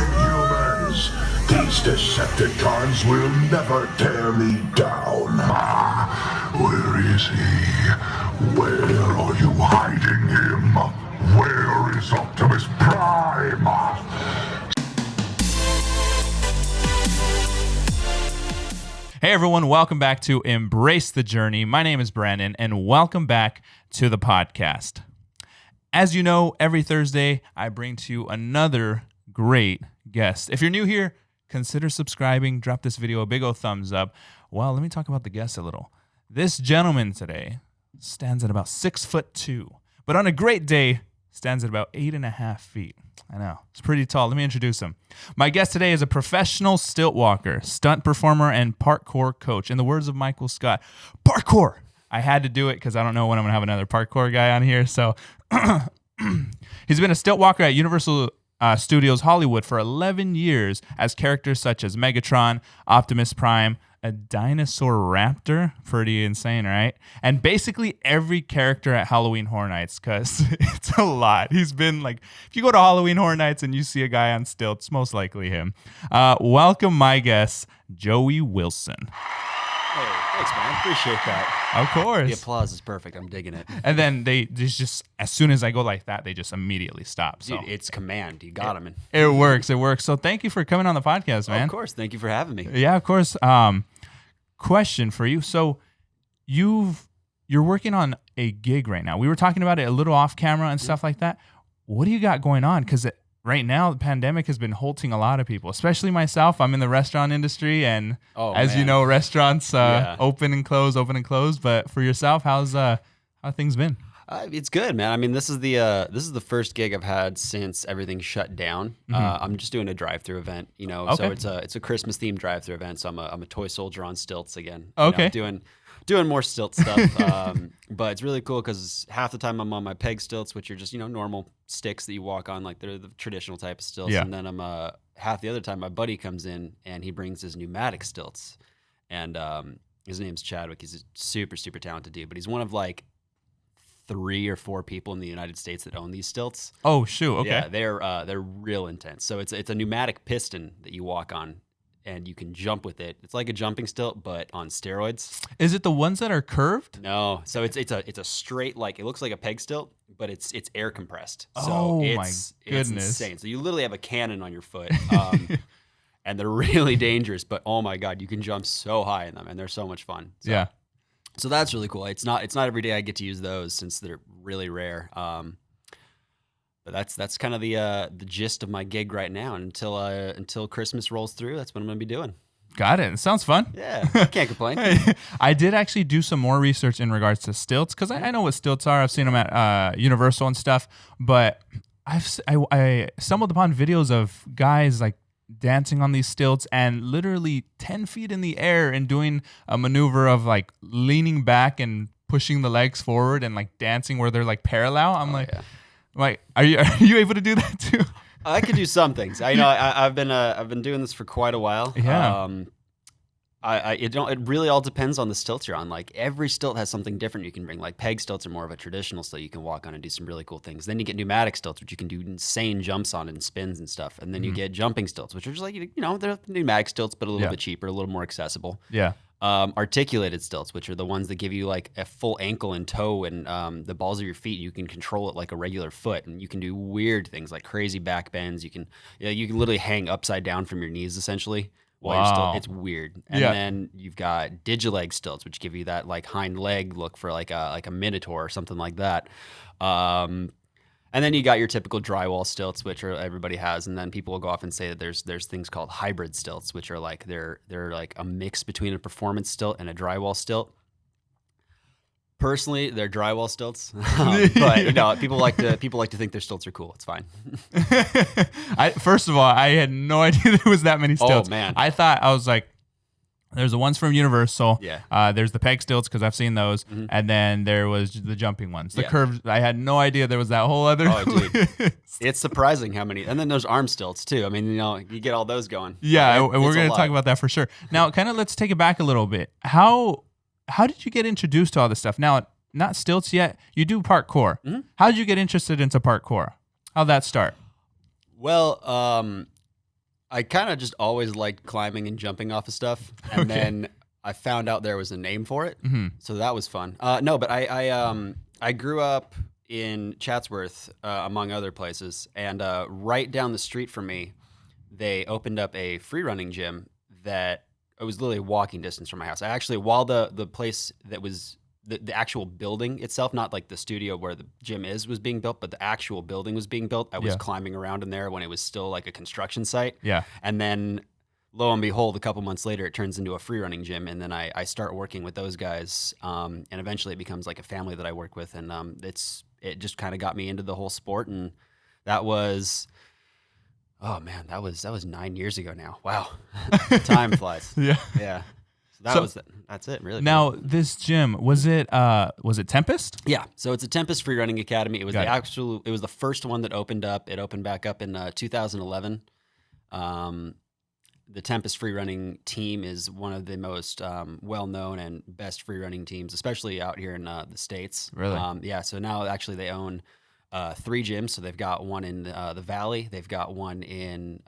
humans. These Decepticons will never tear me down. Where is he? Where are you hiding him? Where is Optimus Prime? Hey everyone, welcome back to Embrace the Journey. My name is Brandon, and welcome back to the podcast. As you know, every Thursday, I bring to you another great guest. If you're new here, consider subscribing, drop this video a big old thumbs up. Well, let me talk about the guest a little. This gentleman today stands at about 6'2", but on a great day, stands at about 8.5 feet. I know, it's pretty tall. Let me introduce him. My guest today is a professional stilt walker, stunt performer, and parkour coach. In the words of Michael Scott, parkour. I had to do it because I don't know when I'm going to have another parkour guy on here. So he's been a stilt walker at Universal Studios Hollywood for 11 years as characters such as Megatron, Optimus Prime, a Dinosaur Raptor. Pretty insane, right? And basically every character at Halloween Horror Nights, because it's a lot. He's been like, if you go to Halloween Horror Nights and you see a guy on stilts, most likely him. Welcome my guest, Joey Wilson. Hey, thanks, man. Appreciate that. Of course. The applause is perfect. I'm digging it. And then they just, as soon as I go like that, they just immediately stop. So Dude, it's command. You got him. It works. It works. So thank you for coming on the podcast, man. Of course. Thank you for having me. Yeah, of course. Question for you. So you're working on a gig right now. We were talking about it a little off camera and stuff like that. What do you got going on? Because right now the pandemic has been halting a lot of people, especially myself. I'm in the restaurant industry, and you know, restaurants open and close. But for yourself, how things been? It's good, man. I mean, this is the first gig I've had since everything shut down. I'm just doing a drive-through event, you know. Okay. So it's a Christmas themed drive-through event. So I'm a toy soldier on stilts again. Okay. You know, doing more stilt stuff. But it's really cool because half the time I'm on my peg stilts, which are just, you know, normal sticks that you walk on, like they're the traditional type of stilts. Yeah. And then I'm half the other time my buddy comes in and he brings his pneumatic stilts. And his name's Chadwick. He's a super, super talented dude, but he's one of like 3 or 4 people in the United States that own these stilts. Oh shoot! Okay. Yeah, they're real intense. So it's a pneumatic piston that you walk on, and you can jump with it. It's like a jumping stilt, but on steroids. Is it the ones that are curved? No, so it's a straight, like it looks like a peg stilt, but it's air compressed. So Oh my it's goodness! insane. So you literally have a cannon on your foot. And they're really dangerous, but oh my God, you can jump so high in them, and they're so much fun. So, Yeah. So that's really cool. It's not every day I get to use those since they're really rare. But that's kind of the gist of my gig right now. And until Christmas rolls through, that's what I'm gonna be doing. Got it. It sounds fun. Yeah, can't complain. I did actually do some more research in regards to stilts because I know what stilts are. I've seen them at Universal and stuff, but I stumbled upon videos of guys like dancing on these stilts and literally 10 feet in the air and doing a maneuver of like leaning back and pushing the legs forward and like dancing where they're like parallel. I'm like, are you able to do that too? I could do some things. I've been doing this for quite a while. Yeah. It really all depends on the stilts you're on. Like every stilt has something different you can bring. Like peg stilts are more of a traditional stilt you can walk on and do some really cool things. Then you get pneumatic stilts, which you can do insane jumps on and spins and stuff. And then you get jumping stilts, which are just like, you know, they're pneumatic stilts, but a little bit cheaper, a little more accessible. Yeah. Articulated stilts, which are the ones that give you like a full ankle and toe and the balls of your feet. You can control it like a regular foot, and you can do weird things like crazy back bends. You can literally hang upside down from your knees essentially. Wow. It's weird. And then you've got digileg stilts, which give you that like hind leg look for like a minotaur or something like that. And then you got your typical drywall stilts, which everybody has. And then people will go off and say that there's things called hybrid stilts, which are like they're like a mix between a performance stilt and a drywall stilt. Personally, they're drywall stilts, but you know, people like to think their stilts are cool. It's fine. First of all, I had no idea there was that many stilts. Oh man, I was like, there's the ones from Universal. Yeah. There's the peg stilts because I've seen those, and then there was the jumping ones, the curved. I had no idea there was that whole other. Oh, dude, it's surprising how many. And then there's arm stilts too. I mean, you know, you get all those going. Yeah, and we're going to talk about that for sure. Now, kind of let's take it back a little bit. How did you get introduced to all this stuff? Now, not stilts yet. You do parkour. How did you get interested into parkour? How'd that start? Well, I kind of just always liked climbing and jumping off of stuff, and then I found out there was a name for it, so that was fun. No, but I grew up in Chatsworth, among other places, and right down the street from me, they opened up a free running gym that it was literally walking distance from my house. I actually, while the place that was the actual building itself, not like the studio where the gym was being built, but the actual building was being built. I was climbing around in there when it was still like a construction site. Yeah. And then lo and behold, a couple months later, it turns into a free running gym. And then I start working with those guys. And eventually it becomes like a family that I work with. And it just kind of got me into the whole sport. And that was, oh man, that was 9 years ago now. Wow. Time flies. Yeah. Yeah. That's it, really. Now, this gym, was it Tempest? Yeah, so it's a Tempest Free Running Academy. It was it was the first one that opened up. It opened back up in 2011. The Tempest Free Running team is one of the most well-known and best free running teams, especially out here in the States. Really? Yeah, so now actually they own 3 gyms. So they've got one in the Valley, they've got one in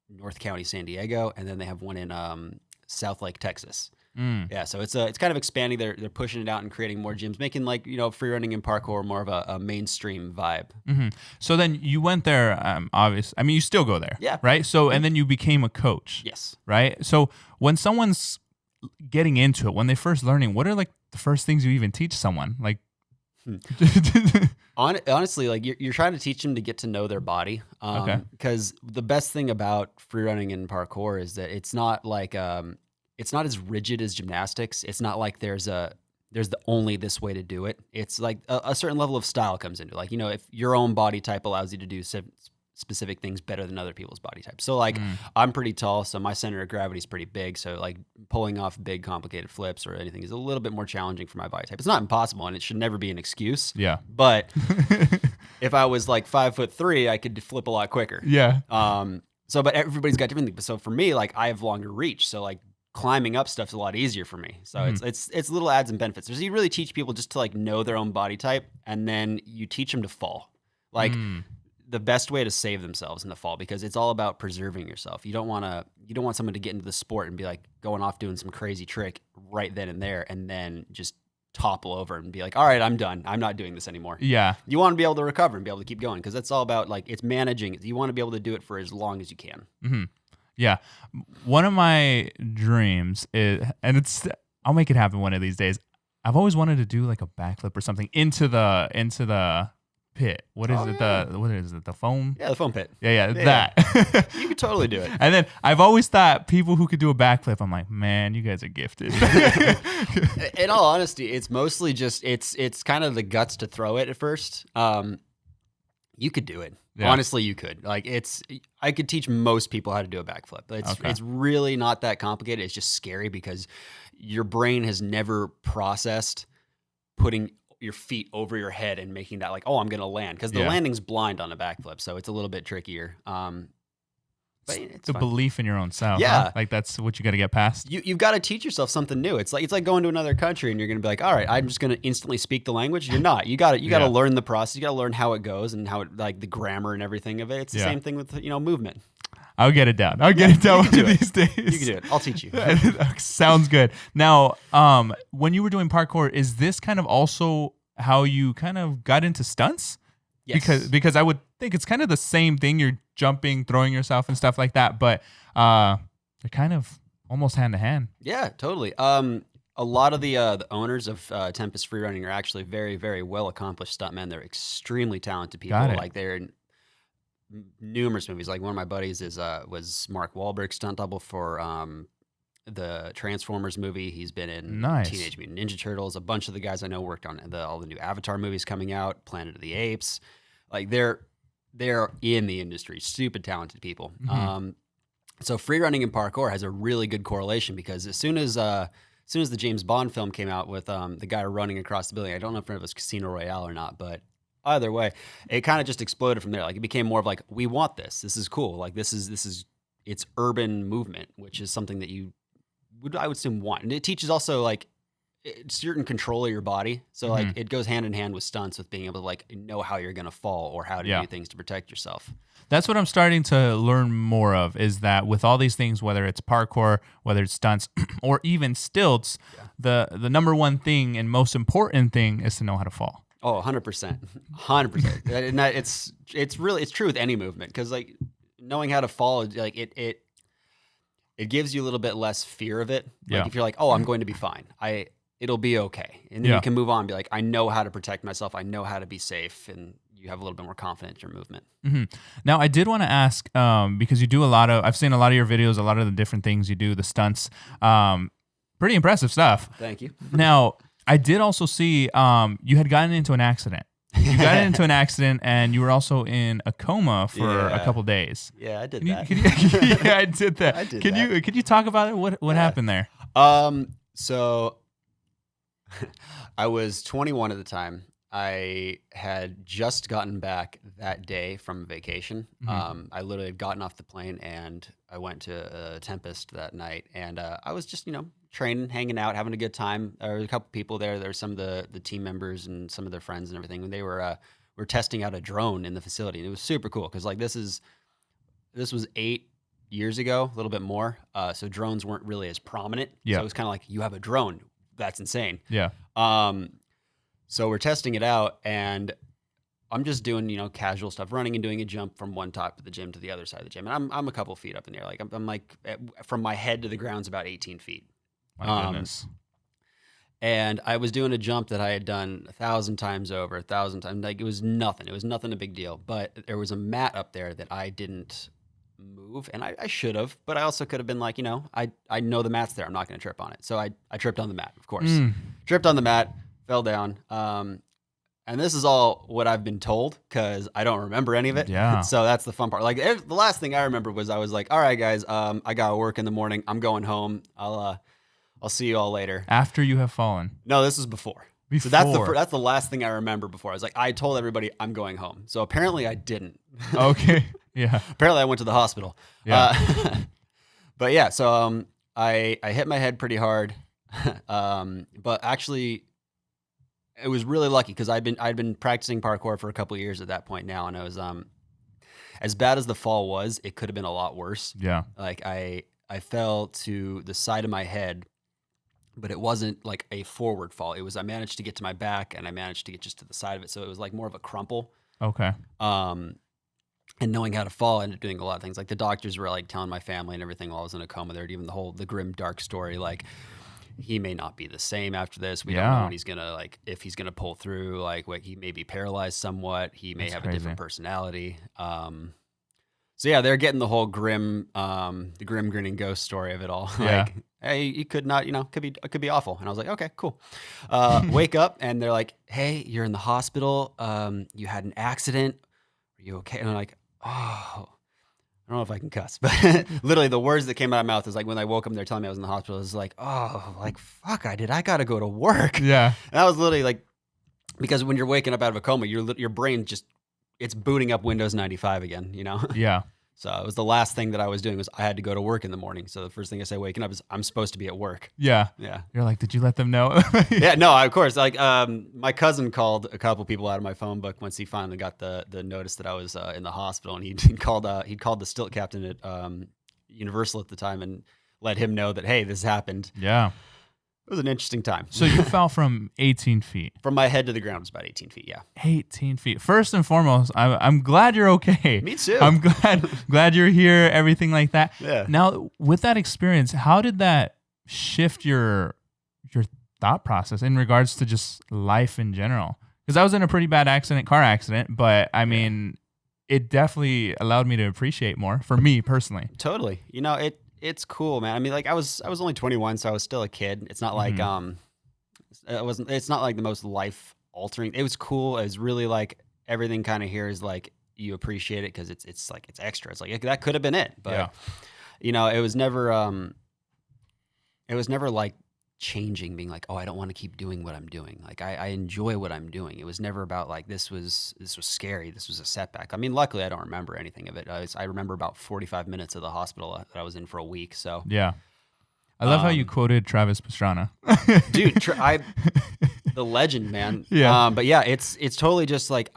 North County, San Diego, and then they have one in South Lake, Texas. Yeah, so it's kind of expanding. They're pushing it out and creating more gyms, making like free running and parkour more of a mainstream vibe. So then you went there. Obviously, I mean, you still go there. Yeah. Right. So and then you became a coach. Yes. Right. So when someone's getting into it, when they're first learning, what are like the first things you even teach someone? Like, honestly, like you're trying to teach them to get to know their body. Because the best thing about free running and parkour is that it's not like it's not as rigid as gymnastics. It's not like there's the only this way to do it. It's like a certain level of style comes into it. Like, if your own body type allows you to do specific things better than other people's body types. So like I'm pretty tall, so my center of gravity is pretty big. So like pulling off big complicated flips or anything is a little bit more challenging for my body type. It's not impossible, and it should never be an excuse. Yeah. But if I was like 5'3", I could flip a lot quicker. Yeah. But everybody's got different things. So for me, like I have longer reach. So like climbing up stuff's a lot easier for me. So it's little adds and benefits. So you really teach people just to like know their own body type, and then you teach them to fall. Like the best way to save themselves in the fall, because it's all about preserving yourself. You don't want someone to get into the sport and be like going off doing some crazy trick right then and there, and then just topple over and be like, all right, I'm done. I'm not doing this anymore. Yeah. You want to be able to recover and be able to keep going, because that's all about like it's managing. You want to be able to do it for as long as you can. Yeah. One of my dreams is, and I'll make it happen one of these days. I've always wanted to do like a backflip or something into the pit. What is it? What is it? The foam? Yeah, the foam pit. Yeah, that. You could totally do it. And then I've always thought people who could do a backflip, I'm like, man, you guys are gifted. In all honesty, it's mostly just it's kind of the guts to throw it at first. You could do it. Yeah. Honestly, you could. Like I could teach most people how to do a backflip. It's really not that complicated. It's just scary because your brain has never processed putting your feet over your head and making that like, oh, I'm going to land, because the landing's blind on a backflip. So it's a little bit trickier. But it's the fun. Belief in your own self. Yeah. Huh? Like that's what you got to get past. You've got to teach yourself something new. It's like going to another country and you're going to be like, all right, I'm just going to instantly speak the language. You're not. You got to learn the process. You got to learn how it goes and how it, like the grammar and everything of it. It's the same thing with movement. I'll get it down. I'll get it down one of these days. You can do it. I'll teach you. Sounds good. Now, when you were doing parkour, is this kind of also how you kind of got into stunts? Yes. Because I would think it's kind of the same thing. You're jumping, throwing yourself and stuff like that, but they're kind of almost hand to hand. Yeah, totally. A lot of the owners of Tempest Free Running are actually very, very well accomplished stuntmen. They're extremely talented people. Like they're in numerous movies. Like one of my buddies was Mark Wahlberg's stunt double for the Transformers movie. He's been in Teenage Mutant Ninja Turtles. A bunch of the guys I know worked on all the new Avatar movies coming out, Planet of the Apes. Like they're in the industry, stupid talented people. So free running and parkour has a really good correlation, because as soon as the James Bond film came out with the guy running across the building, I don't know if it was Casino Royale or not, but either way, it kind of just exploded from there. Like it became more of like, we want this. This is cool. Like this is it's urban movement, which is something that I would assume want. And it teaches also like you're in control of your body. So like it goes hand in hand with stunts, with being able to like know how you're gonna fall or how to do things to protect yourself. That's what I'm starting to learn more of, is that with all these things, whether it's parkour, whether it's stunts, or even stilts, the number one thing and most important thing is to know how to fall. Oh, 100%. 100%. And that it's true with any movement, because like knowing how to fall, like it gives you a little bit less fear of it. Like if you're like, oh, I'm going to be fine. It'll be okay. And then you can move on and be like, I know how to protect myself. I know how to be safe. And you have a little bit more confidence in your movement. Now, I did want to ask, because you do I've seen a lot of your videos, a lot of the different things you do, the stunts, pretty impressive stuff. Thank you. Now, I did also see you had gotten into an accident. You got into an accident, and you were also in a coma for a couple days. Yeah, I did that. Yeah, I did that. Could you talk about it? What happened there? So I was 21 at the time. I had just gotten back that day from vacation. I literally had gotten off the plane, and I went to Tempest that night, and I was just, training, hanging out, having a good time. There were a couple people there. There were some of the team members and some of their friends and everything. And they were testing out a drone in the facility, and it was super cool because like this was 8 years ago, a little bit more. So drones weren't really as prominent. Yeah. So it was kind of like, you have a drone. That's insane. Yeah. So we're testing it out, and I'm just doing, casual stuff, running and doing a jump from one top of the gym to the other side of the gym. And I'm a couple feet up in the air. Like I'm like, from my head to the ground's about 18 feet. My goodness. And I was doing a jump that I had done 1,000 times over, 1,000 times. Like it was nothing. It was nothing a big deal. But there was a mat up there that I didn't move, and I should have, but I also could have been like, I know the mat's there. I'm not going to trip on it. So I tripped on the mat, of course. Tripped on the mat, fell down. And this is all what I've been told, because I don't remember any of it. Yeah. So that's the fun part. Like the last thing I remember was I was like, all right, guys, I got to work in the morning. I'm going home. I'll see you all later. After you have fallen? No, this was before. So that's the last thing I remember before. I was like, I told everybody I'm going home. So apparently I didn't. Okay. Yeah. Apparently I went to the hospital. Yeah. But yeah, so I hit my head pretty hard. But actually, it was really lucky because I'd been practicing parkour for a couple of years at that point now, and I was as bad as the fall was, it could have been a lot worse. Yeah. Like I fell to the side of my head, but it wasn't like a forward fall. It was, I managed to get to my back, and I managed to get just to the side of it. So it was like more of a crumple. Okay. And knowing how to fall, I ended up doing a lot of things. Like the doctors were like telling my family and everything while I was in a coma. They're even the grim, dark story. Like, he may not be the same after this. We don't know when he's gonna, like, if he's gonna pull through. Like, he may be paralyzed somewhat. He may have a different personality. So yeah, they're getting the whole grim grinning ghost story of it all. Like, hey, you could not, it could be awful. And I was like, okay, cool. Wake up, and they're like, hey, you're in the hospital. You had an accident. Are you okay? And I'm like, oh, I don't know if I can cuss, but literally the words that came out of my mouth is like, when I woke up and they're telling me I was in the hospital, it was like, oh, like, fuck, I got to go to work. Yeah. And I was literally like, because when you're waking up out of a coma, your brain it's booting up Windows 95 again, Yeah. So it was the last thing that I was doing was I had to go to work in the morning. So the first thing I say waking up is I'm supposed to be at work. Yeah. Yeah. You're like, did you let them know? Yeah, no, of course. Like, my cousin called a couple people out of my phone book once he finally got the notice that I was in the hospital, and he'd called the stilt captain at Universal at the time and let him know that, hey, this happened. Yeah. It was an interesting time. So you fell from 18 feet. From my head to the ground was about 18 feet, yeah. 18 feet. First and foremost, I'm glad you're okay. Me too. I'm glad you're here, everything like that. Yeah. Now, with that experience, how did that shift your thought process in regards to just life in general? Because I was in a pretty bad car accident, but I mean, it definitely allowed me to appreciate more for me personally. Totally. It's cool, man. I mean, like I was only 21, so I was still a kid. It's not like it's not like the most life altering. It was cool. It was really like everything kind of here is like you appreciate it because it's like it's extra. It's like that could have been it, but it was never like changing, being like, oh, I don't want to keep doing what I'm doing. Like I enjoy what I'm doing. It was never about like this was scary. This was a setback. I mean, luckily I don't remember anything of it. I remember about 45 minutes of the hospital that I was in for a week. So yeah. I love how you quoted Travis Pastrana. Dude, the legend, man. Yeah. But yeah, it's totally just like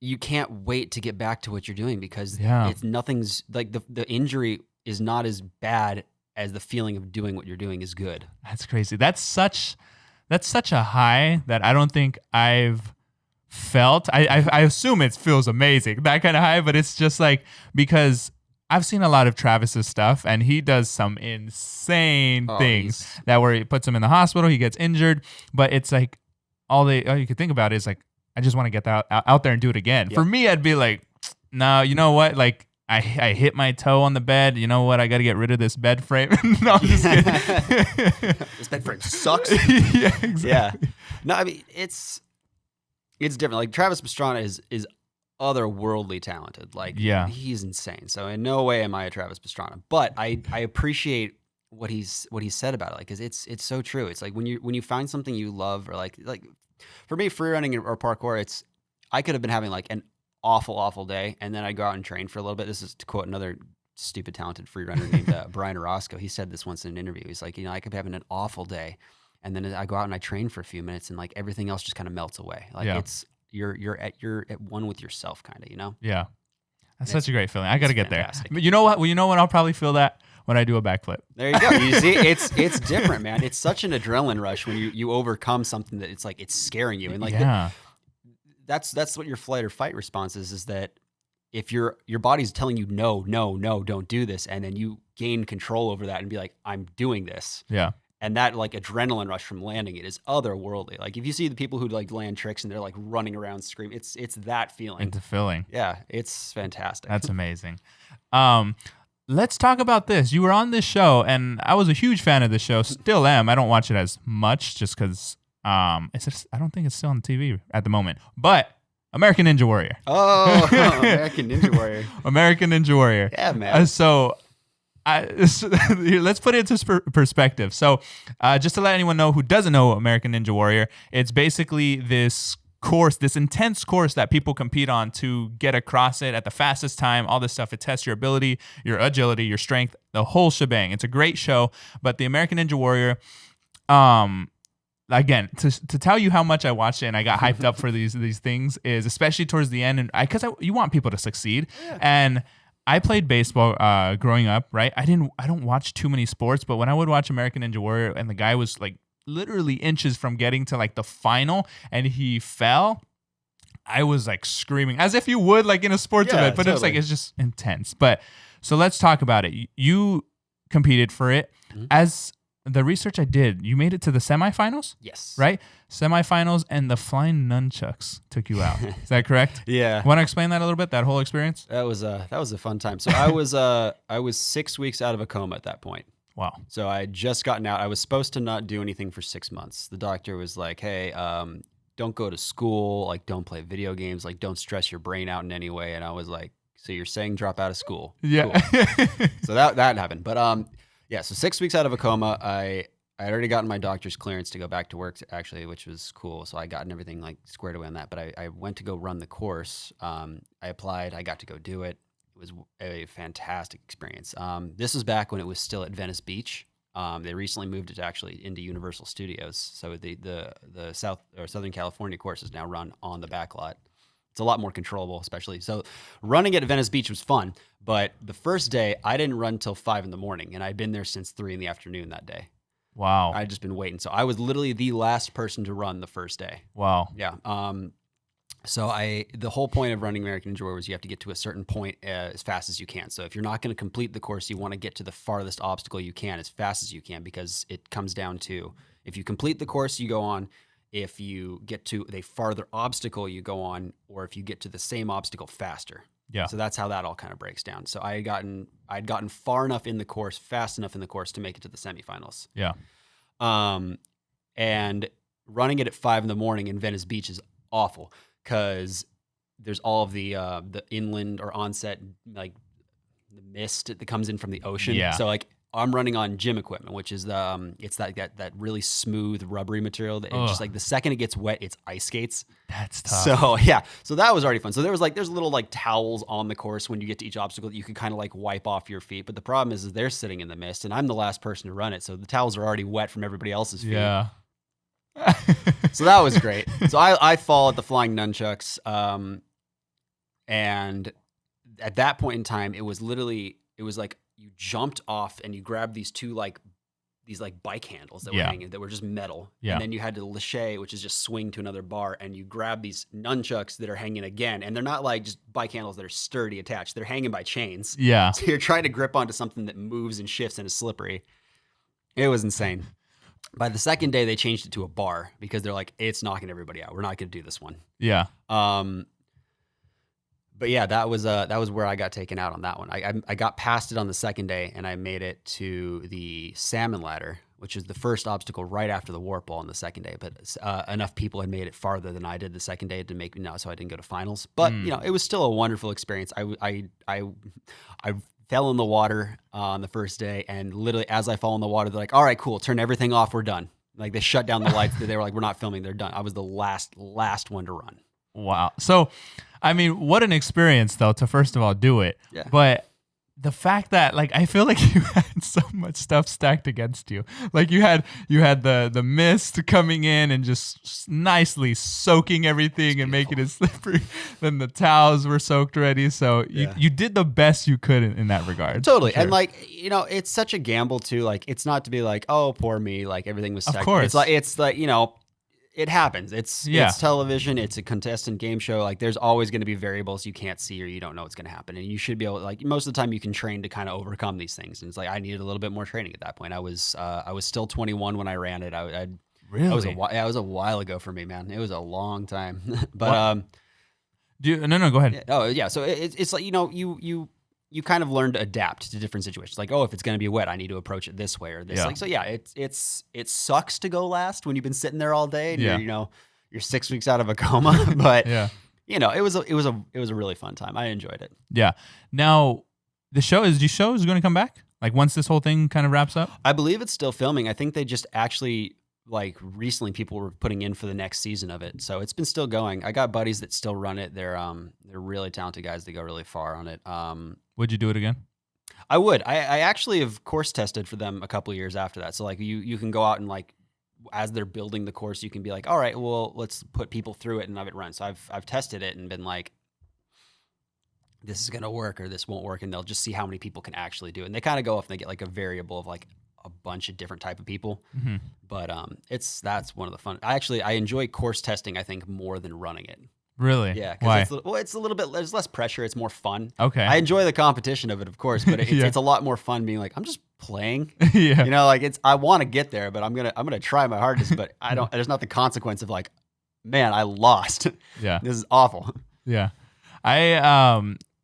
you can't wait to get back to what you're doing because it's nothing's like the injury is not as bad as the feeling of doing what you're doing is good. That's crazy. That's such a high that I don't think I've felt. I assume it feels amazing, that kind of high, but it's just like, because I've seen a lot of Travis's stuff and he does some insane things that where he puts him in the hospital, he gets injured, but it's like all you could think about is like, I just want to get out there and do it again. Yep. For me, I'd be like, no, you know what? Like I hit my toe on the bed. You know what? I got to get rid of this bed frame. No, I'm just kidding. This bed frame sucks. Yeah, exactly. Yeah. No, I mean, it's different. Like Travis Pastrana is otherworldly talented. Like he's insane. So in no way am I a Travis Pastrana, but I appreciate what he's said about it. Like, cause it's so true. It's like when you find something you love, or like for me, free running or parkour, I could have been having like an awful day, and then I go out and train for a little bit. This is to quote another stupid talented free runner named Brian Orozco. He said this once in an interview. He's like, I could be having an awful day, and then I go out and I train for a few minutes, and like everything else just kind of melts away. Like it's you're at one with yourself, kind of, you know? Yeah, that's such a great feeling. I got to get fantastic. There. You know what? Well, you know when I'll probably feel that when I do a backflip. There you go. You see, it's different, man. It's such an adrenaline rush when you overcome something that it's like it's scaring you, and like that's what your flight or fight response is that if your body's telling you no, don't do this, and then you gain control over that and be like, I'm doing this. Yeah. And that like adrenaline rush from landing it is otherworldly. Like if you see the people who like land tricks and they're like running around screaming, it's that feeling. It's a feeling. Yeah, it's fantastic. That's amazing. Let's talk about this. You were on this show, and I was a huge fan of the show. Still am. I don't watch it as much just because I don't think it's still on TV at the moment. But American Ninja Warrior. Oh, American Ninja Warrior. American Ninja Warrior. Yeah, man. Let's put it into perspective. So just to let anyone know who doesn't know American Ninja Warrior, it's basically this intense course that people compete on to get across it at the fastest time, all this stuff. It tests your ability, your agility, your strength, the whole shebang. It's a great show. But the American Ninja Warrior, again, to tell you how much I watched it and I got hyped up for these things is especially towards the end, and because you want people to succeed. Yeah. And I played baseball growing up, right? I don't watch too many sports, but when I would watch American Ninja Warrior and the guy was like literally inches from getting to like the final and he fell, I was like screaming as if you would like in a sports event, but totally. It's just intense. But so let's talk about it. You competed for it. Mm-hmm. As the research I did, you made it to the semifinals? Yes. Right? Semifinals, and the flying nunchucks took you out. Is that correct? Yeah. Want to explain that a little bit, that whole experience? That was a fun time. So I was 6 weeks out of a coma at that point. Wow. So I had just gotten out. I was supposed to not do anything for 6 months. The doctor was like, hey, don't go to school, like don't play video games, like don't stress your brain out in any way. And I was like, so you're saying drop out of school? Yeah. Cool. So that happened. But yeah, so 6 weeks out of a coma, I had already gotten my doctor's clearance to go back to work, actually, which was cool. So I gotten everything like squared away on that. But I went to go run the course. I applied. I got to go do it. It was a fantastic experience. This was back when it was still at Venice Beach. They recently moved it actually into Universal Studios. So the Southern California course is now run on the back lot. It's a lot more controllable, especially. So running at Venice Beach was fun, but the first day I didn't run till 5 a.m, and I'd been there since 3 p.m. that day. Wow. I'd just been waiting. So I was literally the last person to run the first day. Wow. Yeah. So the whole point of running American Ninja Warrior was you have to get to a certain point as fast as you can. So if you're not going to complete the course, you want to get to the farthest obstacle you can as fast as you can, because it comes down to if you complete the course, you go on. If you get to a farther obstacle, you go on, or if you get to the same obstacle faster. Yeah. So that's how that all kind of breaks down. So I'd gotten far enough in the course, fast enough in the course to make it to the semifinals. Yeah. And running it at 5 a.m. in Venice Beach is awful because there's all of the inland or onset, like the mist that comes in from the ocean. Yeah. So like I'm running on gym equipment, which is it's that really smooth rubbery material that just like the second it gets wet, it's ice skates. That's tough. So yeah, so that was already fun. So there's little like towels on the course when you get to each obstacle that you can kind of like wipe off your feet. But the problem is they're sitting in the mist, and I'm the last person to run it, so the towels are already wet from everybody else's feet. Yeah. So that was great. So I fall at the flying nunchucks, and at that point in time, it was like you jumped off and you grabbed these bike handles that were hanging that were just metal. Yeah. And then you had to lache, which is just swing to another bar, and you grab these nunchucks that are hanging again. And they're not like just bike handles that are sturdy attached. They're hanging by chains. Yeah. So you're trying to grip onto something that moves and shifts and is slippery. It was insane. By the second day, they changed it to a bar because they're like, it's knocking everybody out. We're not going to do this one. Yeah. But yeah, that was where I got taken out on that one. I got past it on the second day, and I made it to the salmon ladder, which is the first obstacle right after the warp wall on the second day. But enough people had made it farther than I did the second day to make me so I didn't go to finals. But it was still a wonderful experience. I fell in the water on the first day, and literally as I fall in the water, they're like, "All right, cool, turn everything off. We're done." Like they shut down the lights. They were like, "We're not filming. They're done." I was the last one to run. Wow. So, I mean, what an experience, though, to first of all do it. Yeah. But the fact that, like, I feel like you had so much stuff stacked against you. Like, you had the mist coming in and just nicely soaking everything and making it slippery. Then the towels were soaked already. So you did the best you could in that regard. Totally. Sure. And, like, it's such a gamble, too. Like, it's not to be like, oh, poor me. Like, everything was stacked. Of course. It's like, it happens. It's television. It's a contestant game show. Like there's always going to be variables you can't see or you don't know what's going to happen. And you should be able to, like, most of the time you can train to kind of overcome these things. And it's like, I needed a little bit more training at that point. I was still 21 when I ran it. Really? It was a while ago for me, man. It was a long time, but, no, go ahead. Yeah. So it's like, you kind of learn to adapt to different situations. Like, oh, if it's going to be wet, I need to approach it this way or this. Yeah. It sucks to go last when you've been sitting there all day and you're 6 weeks out of a coma, but it was a really fun time. I enjoyed it. Yeah. Now the show is going to come back? Like once this whole thing kind of wraps up? I believe it's still filming. I think they just actually, like, recently people were putting in for the next season of it. So it's been still going. I got buddies that still run it. They're really talented guys. They go really far on it. Would you do it again? I would. I actually have course tested for them a couple of years after that. So like you can go out and, like, as they're building the course, you can be like, all right, well, let's put people through it and have it run. So I've tested it and been like, this is going to work or this won't work. And they'll just see how many people can actually do it. And they kind of go off and they get like a variable of like a bunch of different type of people. Mm-hmm. But that's one of the fun. I enjoy course testing, I think, more than running it. Really? Yeah. Why? It's a little bit, there's less pressure. It's more fun. Okay. I enjoy the competition of it, of course, but it's a lot more fun being like, I'm just playing. Yeah. Like I want to get there, but I'm going to try my hardest, but there's not the consequence of like, man, I lost. Yeah. This is awful. Yeah.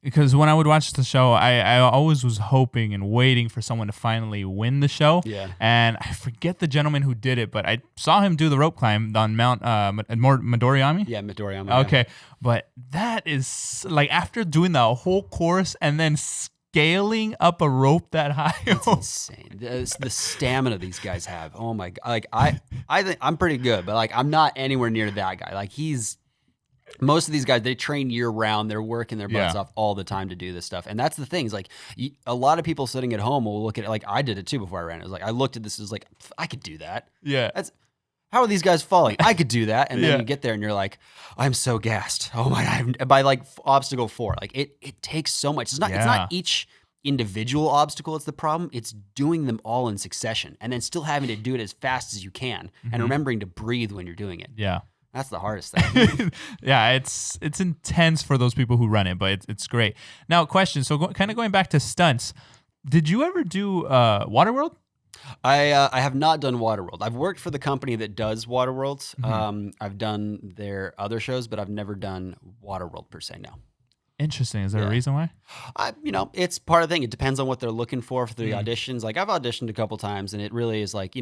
Because when I would watch the show, I always was hoping and waiting for someone to finally win the show. Yeah. And I forget the gentleman who did it, but I saw him do the rope climb on Mount Midoriyama. Yeah, Midoriyama. Okay. Yeah. But that is, like, after doing the whole course and then scaling up a rope that high. It's insane. The stamina these guys have. Oh my God. Like I think I'm pretty good, but like I'm not anywhere near that guy. Like most of these guys, they train year round. They're working their butts off all the time to do this stuff. And that's the thing. Is like a lot of people sitting at home will look at it. Like I did it too before I ran. It was like, I looked at this. It was like, I could do that. Yeah. How are these guys falling? I could do that. And then you get there and you're like, I'm so gassed. Oh my God. By like obstacle 4, like it takes so much. It's not each individual obstacle. It's the problem. It's doing them all in succession and then still having to do it as fast as you can and remembering to breathe when you're doing it. Yeah. That's the hardest thing. Yeah, it's intense for those people who run it, but it's great. Now, question. So, kind of going back to stunts, did you ever do Waterworld? I have not done Waterworld. I've worked for the company that does Waterworld. Mm-hmm. I've done their other shows, but I've never done Waterworld per se. No. Interesting. Is there a reason why? It's part of the thing. It depends on what they're looking for the auditions. Like I've auditioned a couple times, and it really is like,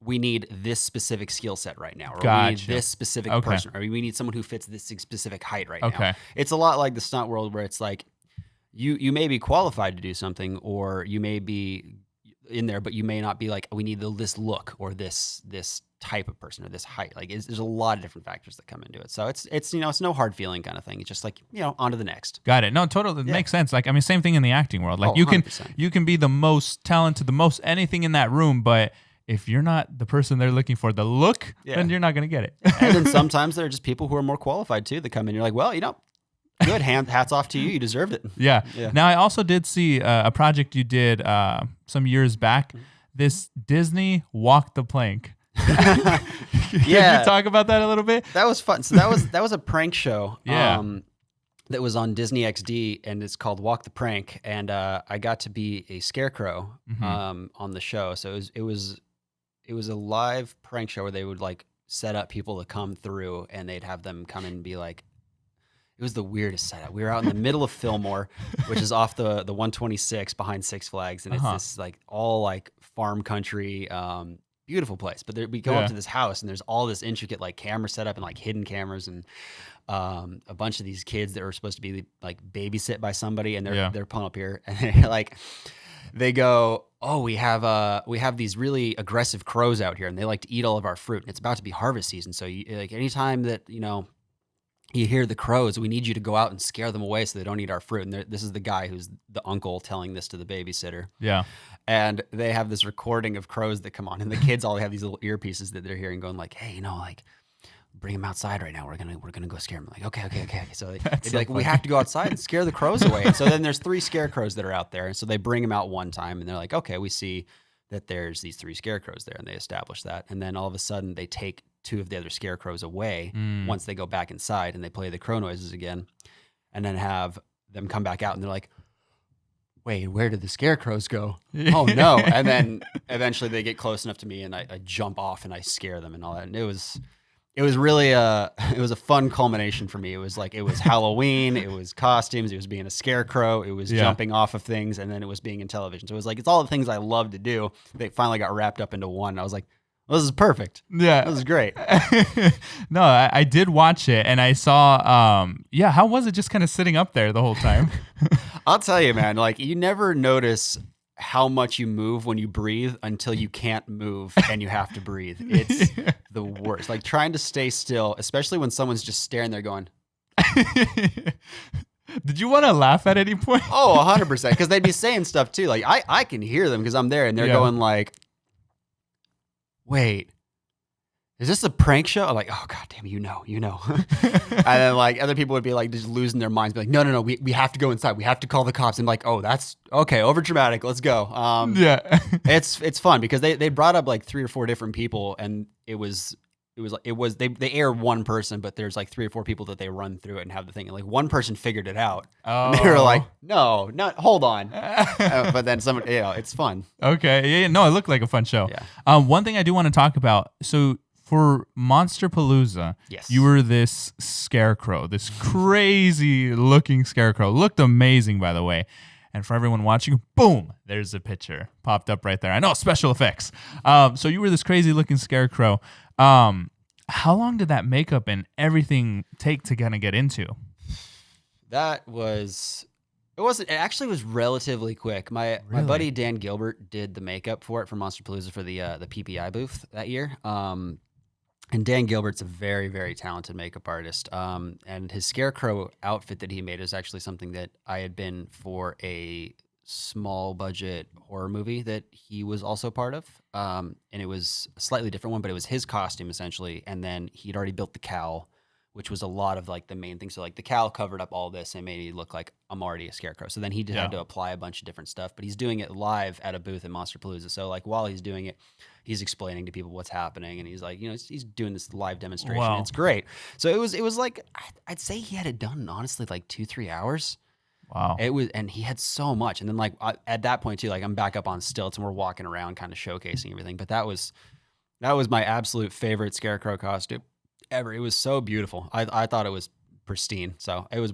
we need this specific skill set right now, or we need this specific person, or we need someone who fits this specific height right now. It's a lot like the stunt world where it's like you may be qualified to do something, or you may be in there, but you may not be like, we need this look or this type of person or this height. Like there's a lot of different factors that come into it. So it's it's no hard feeling kind of thing. It's just like, on to the next. Got it. No, totally. It makes sense. Like, I mean, same thing in the acting world. Like 100%. you can be the most talented, the most anything in that room, but if you're not the person they're looking for, the look, then you're not going to get it. And then sometimes there are just people who are more qualified too that come in. You're like, well, good. Hats off to you. You deserved it. Yeah. Now, I also did see a project you did some years back. This Disney Walk the Plank. Can you talk about that a little bit? That was fun. So that was a prank show. Yeah. That was on Disney XD, and it's called Walk the Prank. And I got to be a scarecrow on the show. So it was a live prank show where they would like set up people to come through, and they'd have them come in and be like, it was the weirdest setup. We were out in the middle of Fillmore, which is off the 126 behind Six Flags, and it's this like all like farm country, beautiful place. But we go up to this house, and there's all this intricate like camera setup and like hidden cameras, and a bunch of these kids that were supposed to be like babysit by somebody, and they're pulling up here, and they're like, they go, oh, we have these really aggressive crows out here, and they like to eat all of our fruit, and it's about to be harvest season, so like anytime that you hear the crows, we need you to go out and scare them away so they don't eat our fruit. And this is the guy who's the uncle telling this to the babysitter. Yeah. And they have this recording of crows that come on, and the kids all have these little earpieces that they're hearing going like, hey, like bring them outside right now. We're gonna go scare them. Like, okay. So they'd be like, we have to go outside and scare the crows away. And so then there's 3 scarecrows that are out there. And so they bring them out one time, and they're like, okay, we see that there's these 3 scarecrows there, and they establish that. And then all of a sudden they take 2 of the other scarecrows away once they go back inside, and they play the crow noises again, and then have them come back out, and they're like, wait, where did the scarecrows go? Oh no. And then eventually they get close enough to me, and I jump off and I scare them and all that. And it was really it was a fun culmination for me. It was Halloween, it was costumes, it was being a scarecrow, it was jumping off of things, and then it was being in television. So it was like, it's all the things I love to do. They finally got wrapped up into one. I was like, well, this is perfect. Yeah. This is great. No, I did watch it, and I saw, how was it just kind of sitting up there the whole time? I'll tell you, man, like you never notice how much you move when you breathe until you can't move and you have to breathe. It's the worst. Like trying to stay still, especially when someone's just staring there going. Did you want to laugh at any point? Oh, 100%. Because they'd be saying stuff too. Like I can hear them because I'm there, and they're going like, wait, is this a prank show? I'm like, oh, God damn, you know. And then like other people would be like just losing their minds, be like, no, we have to go inside. We have to call the cops. And like, oh, that's okay, over dramatic. Let's go. It's fun because they brought up like 3 or 4 different people, and it was they air one person, but there's like 3 or 4 people that they run through it and have the thing. And like one person figured it out. Oh. And they were like, no, hold on. But then someone, it's fun. Okay. Yeah. No, it looked like a fun show. Yeah. One thing I do want to talk about. So for Monsterpalooza, yes, you were this scarecrow, this crazy looking scarecrow. Looked amazing, by the way. And for everyone watching, boom, there's a picture popped up right there. I know, special effects. So you were this crazy looking scarecrow. How long did that makeup and everything take to kind of get into? It actually was relatively quick. My buddy Dan Gilbert did the makeup for it for Monsterpalooza for the PPI booth that year. And Dan Gilbert's a very, very talented makeup artist. And his scarecrow outfit that he made is actually something that I had been for a small budget horror movie that he was also part of. And it was a slightly different one, but it was his costume essentially. And then he'd already built the cowl, which was a lot of like the main thing. So like the cowl covered up all this and made it look like I'm already a scarecrow. So then he had to apply a bunch of different stuff, but he's doing it live at a booth at Monsterpalooza. So like while he's doing it, he's explaining to people what's happening, and he's like, he's doing this live demonstration. Wow. It's great. So it was like, I'd say he had it done honestly like 2-3 hours. Wow. It was, and he had so much. And then like at that point too, like I'm back up on stilts and we're walking around kind of showcasing everything. But that was my absolute favorite scarecrow costume ever. It was so beautiful. I thought it was pristine. So it was,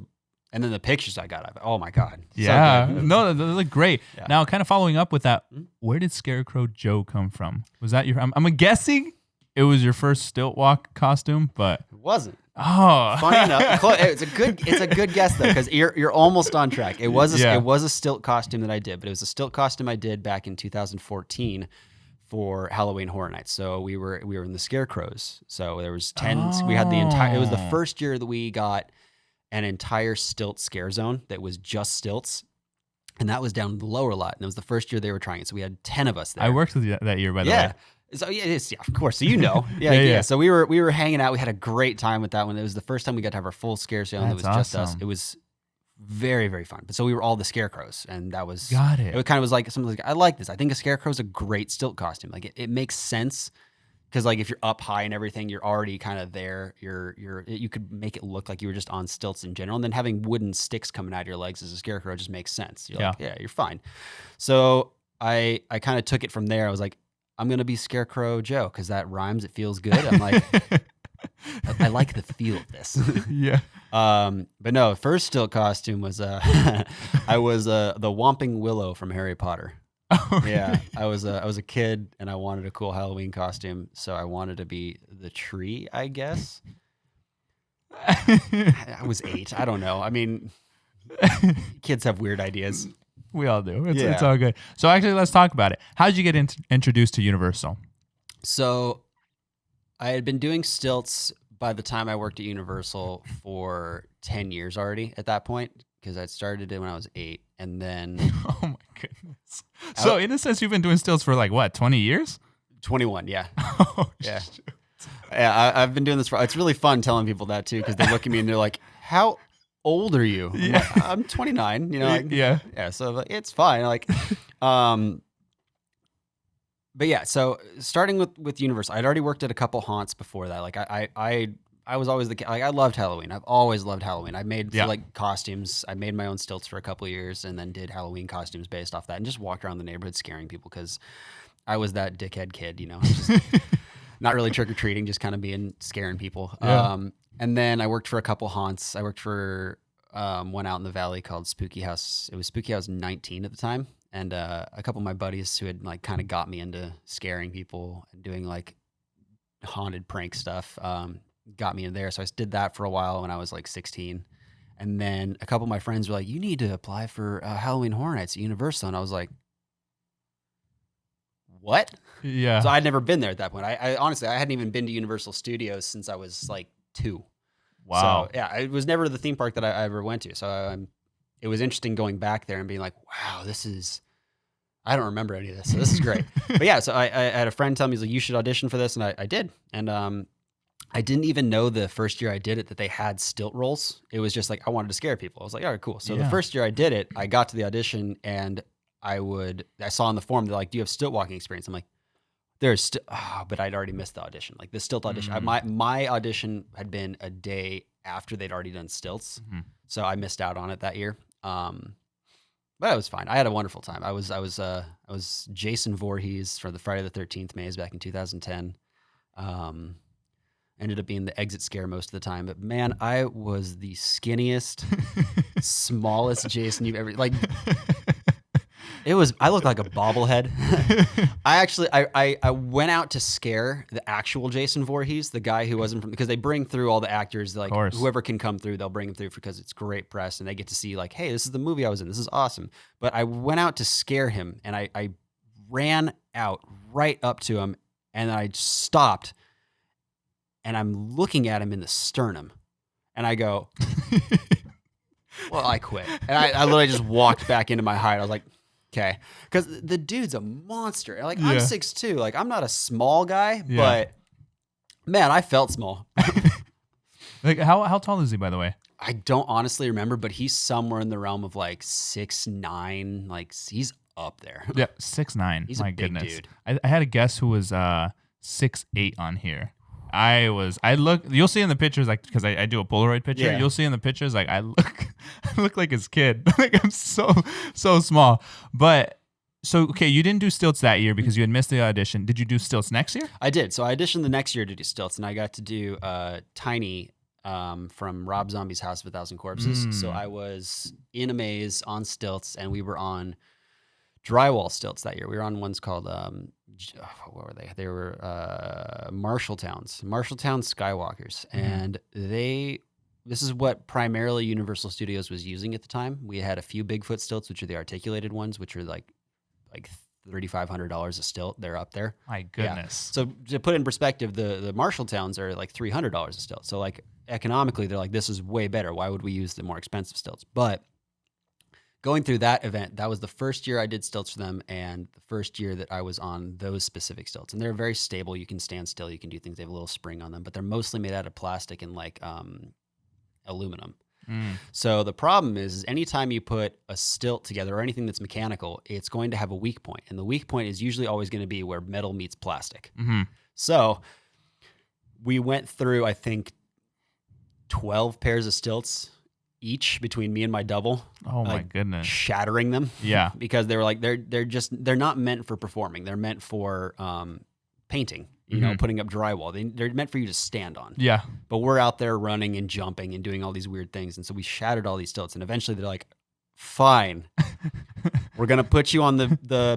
and then the pictures I got of it, oh my God. Yeah. So No, they look great. Yeah. Now, kind of following up with that, where did Scarecrow Joe come from? Was that I'm guessing it was your first stilt walk costume, but it wasn't. Oh, Funny enough, it's a good guess though, because you're almost on track. It was a stilt costume that I did, but it was a stilt costume I did back in 2014 for Halloween Horror Nights. So we were in the Scarecrows. So there was 10. We had the entire. It was the first year that we got an entire stilt scare zone that was just stilts. And that was down in the lower lot. And it was the first year they were trying it. So we had 10 of us there. I worked with you that year, by the way. So yeah, of course. So you know. Yeah. So we were hanging out. We had a great time with that one. It was the first time we got to have our full scare zone. It was just us. It was very, very fun. But so we were all the Scarecrows. And that was Got it. It kind of was like something like, I like this. I think a Scarecrow is a great stilt costume. Like it makes sense. Because like if you're up high and everything, you're already kind of there. You could make it look like you were just on stilts in general, and then having wooden sticks coming out of your legs as a Scarecrow just makes sense. You're like, yeah, you're fine. So I kind of took it from there. I was like, I'm gonna be Scarecrow Joe because that rhymes. It feels good. I'm like, I like the feel of this. Yeah. But no, first stilt costume was I was the Whomping Willow from Harry Potter. Oh, yeah, I was a kid and I wanted a cool Halloween costume, so I wanted to be the tree, I guess. I was 8. I don't know. I mean, kids have weird ideas. We all do. It's all good. So actually, let's talk about it. How did you get introduced to Universal? So I had been doing stilts by the time I worked at Universal for 10 years already at that point, because I started it when I was 8. And then... Oh my goodness. So in a sense, you've been doing stilts for like, what, 20 years? 21, yeah. Oh, yeah. Shoot. Yeah, I've been doing this for... It's really fun telling people that, too, because they look at me and they're like, how old are you? I'm 29, you know? Like, yeah. Yeah, so like, it's fine. Like, but yeah, so starting with Universal, I'd already worked at a couple haunts before that. Like, I was always like, I loved Halloween. I've always loved Halloween. I made like costumes. I made my own stilts for a couple of years and then did Halloween costumes based off that and just walked around the neighborhood scaring people because I was that dickhead kid, you know, just not really trick-or-treating, just kind of scaring people. Yeah. And then I worked for a couple haunts. I worked for one out in the valley called Spooky House. It was Spooky House 19 at the time. And a couple of my buddies who had like kind of got me into scaring people and doing like haunted prank stuff, got me in there. So I did that for a while when I was like 16. And then a couple of my friends were like, you need to apply for Halloween Horror Nights at Universal. And I was like, what? Yeah. So I'd never been there at that point. I honestly, I hadn't even been to Universal Studios since I was like 2. Wow. So yeah, it was never the theme park that I ever went to. So it was interesting going back there and being like, wow, I don't remember any of this. So this is great. But yeah, so I had a friend tell me, he's like, you should audition for this. And I did. And I didn't even know the first year I did it that they had stilt roles. It was just like, I wanted to scare people. I was like, all right, cool. So the first year I did it, I got to the audition and I saw on the form, they're like, do you have stilt walking experience? I'm like, but I'd already missed the audition. Like the stilt audition, my audition had been a day after they'd already done stilts. Mm-hmm. So I missed out on it that year. But it was fine. I had a wonderful time. I was Jason Voorhees for the Friday the 13th maze back in 2010. Ended up being the exit scare most of the time, but man, I was the skinniest, smallest Jason you've ever like. I looked like a bobblehead. I went out to scare the actual Jason Voorhees, the guy who wasn't because they bring through all the actors, like whoever can come through, they'll bring them through because it's great press and they get to see like, hey, this is the movie I was in. This is awesome. But I went out to scare him and I ran out right up to him and I stopped and I'm looking at him in the sternum and I go, well, I quit. And I literally just walked back into my hide. I was like, okay, because the dude's a monster. Like I'm 6'2", like I'm not a small guy, but man, I felt small. Like how tall is he, by the way? I don't honestly remember, but he's somewhere in the realm of like 6'9". Like he's up there. Yeah, 6'9". He's My a big goodness. dude. I had a guess who was 6'8" on here. You'll see in the pictures, like, because I do a Polaroid picture. Yeah. You'll see in the pictures, like, I look like his kid. Like, I'm so small. But, so, okay, you didn't do stilts that year because you had missed the audition. Did you do stilts next year? I did. So I auditioned the next year to do stilts, and I got to do Tiny from Rob Zombie's House of a Thousand Corpses. So I was in a maze on stilts, and we were on drywall stilts that year. We were on ones called what were they? They were Marshalltown Skywalkers, and this is what primarily Universal Studios was using at the time. We had a few Bigfoot stilts, which are the articulated ones, which are like $3,500 a stilt. They're up there. My goodness. Yeah. So to put in perspective, the Marshalltowns are like $300 a stilt. So like economically, they're like, this is way better. Why would we use the more expensive stilts? But going through that event, that was the first year I did stilts for them, and the first year that I was on those specific stilts. And they're very stable. You can stand still. You can do things. They have a little spring on them, but they're mostly made out of plastic and like aluminum. So the problem is anytime you put a stilt together or anything that's mechanical, it's going to have a weak point. And the weak point is usually always going to be where metal meets plastic. So we went through, I think, 12 pairs of stilts each between me and my double. Oh my goodness. Shattering them. Yeah. Because they were like, they're not meant for performing. They're meant for painting, you know, putting up drywall. They're meant for you to stand on. Yeah. But we're out there running and jumping and doing all these weird things. And so we shattered all these stilts. And eventually they're like, fine, we're going to put you on the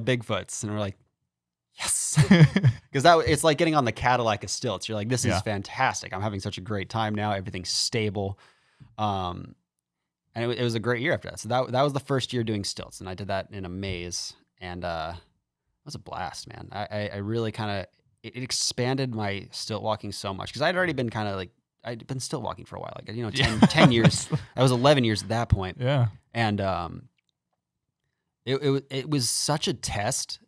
Bigfoots. And we're like, yes. Because it's like getting on the Cadillac of stilts. You're like, this is fantastic. I'm having such a great time now. Everything's stable. And it was a great year after that. So that was the first year doing stilts. And I did that in a maze. And it was a blast, man. I really kind of, it expanded my stilt walking so much. Because I'd already been kind of like, I'd been stilt walking for a while. Like, 10 years. I was 11 years at that point. Yeah. And it was such a test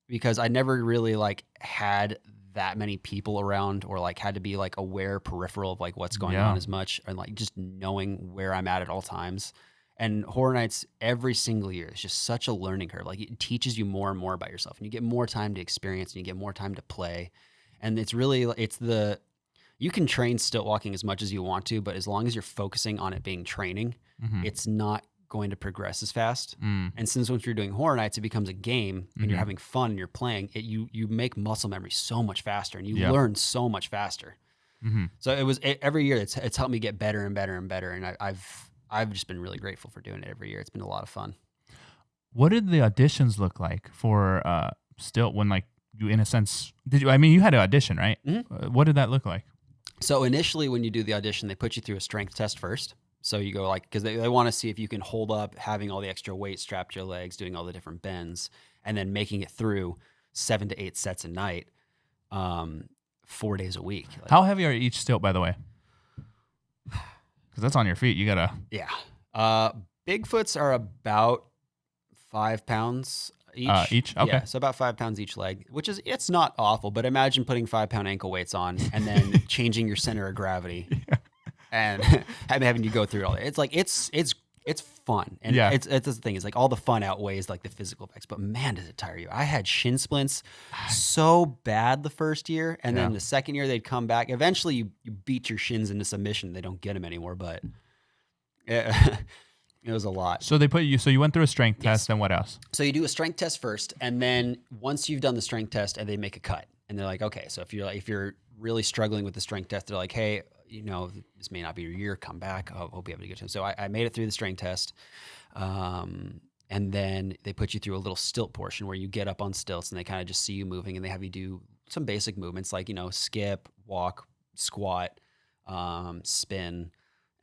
because I never really like had that many people around or like had to be like aware peripheral of like what's going on as much, and like just knowing where I'm at all times. And Horror Nights every single year is just such a learning curve. Like it teaches you more and more about yourself, and you get more time to experience and you get more time to play. And you can train stilt walking as much as you want to, but as long as you're focusing on it being training, it's not going to progress as fast. And since once you're doing Horror Nights, it becomes a game and you're having fun and you're playing it, you make muscle memory so much faster and you learn so much faster. So every year it's helped me get better and better and better. And I've just been really grateful for doing it every year. It's been a lot of fun. What did the auditions look like for stilt when like you, in a sense, you had an audition, right? What did that look like? So initially when you do the audition, they put you through a strength test first. So you go like, because they want to see if you can hold up having all the extra weight strapped to your legs, doing all the different bends, and then making it through 7 to 8 sets a night, 4 days a week. Like, how heavy are each stilt, by the way? Because that's on your feet. You gotta. Yeah. Bigfoots are about 5 pounds each. Each? Okay. Yeah, so about 5 pounds each leg, it's not awful, but imagine putting 5-pound ankle weights on and then changing your center of gravity. And having you go through it all. It's like it's fun, and it's the thing. It's like all the fun outweighs like the physical effects. But man, does it tire you? I had shin splints so bad the first year, and then the second year they'd come back. Eventually, you beat your shins into submission. They don't get them anymore, but it was a lot. So they put you. So you went through a strength test, and what else? So you do a strength test first, and then once you've done the strength test, and they make a cut, and they're like, okay, so if you're really struggling with the strength test, they're like, hey, this may not be your year, come back. I hope you have a good time. So I made it through the strength test. And then they put you through a little stilt portion where you get up on stilts and they kind of just see you moving, and they have you do some basic movements like, skip, walk, squat, spin.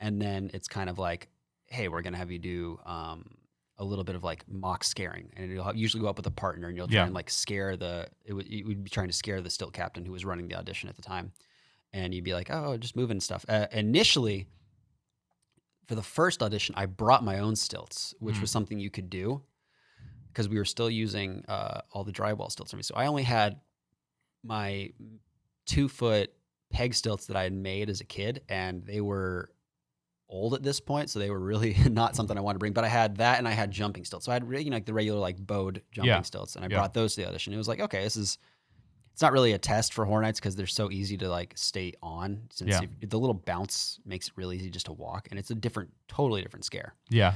And then it's kind of like, hey, we're going to have you do a little bit of like mock scaring. And you'll usually go up with a partner and you'll try and like you would be trying to scare the stilt captain who was running the audition at the time. And you'd be like, oh, just moving stuff. Initially, for the first audition, I brought my own stilts, which was something you could do because we were still using all the drywall stilts. So I only had my 2-foot peg stilts that I had made as a kid, and they were old at this point, so they were really not something I wanted to bring. But I had that, and I had jumping stilts. So I had like the regular like bowed jumping stilts, and I brought those to the audition. It was like, okay, it's not really a test for Horror Nights because they're so easy to like stay on. Since the little bounce makes it really easy just to walk, and it's a totally different scare. Yeah.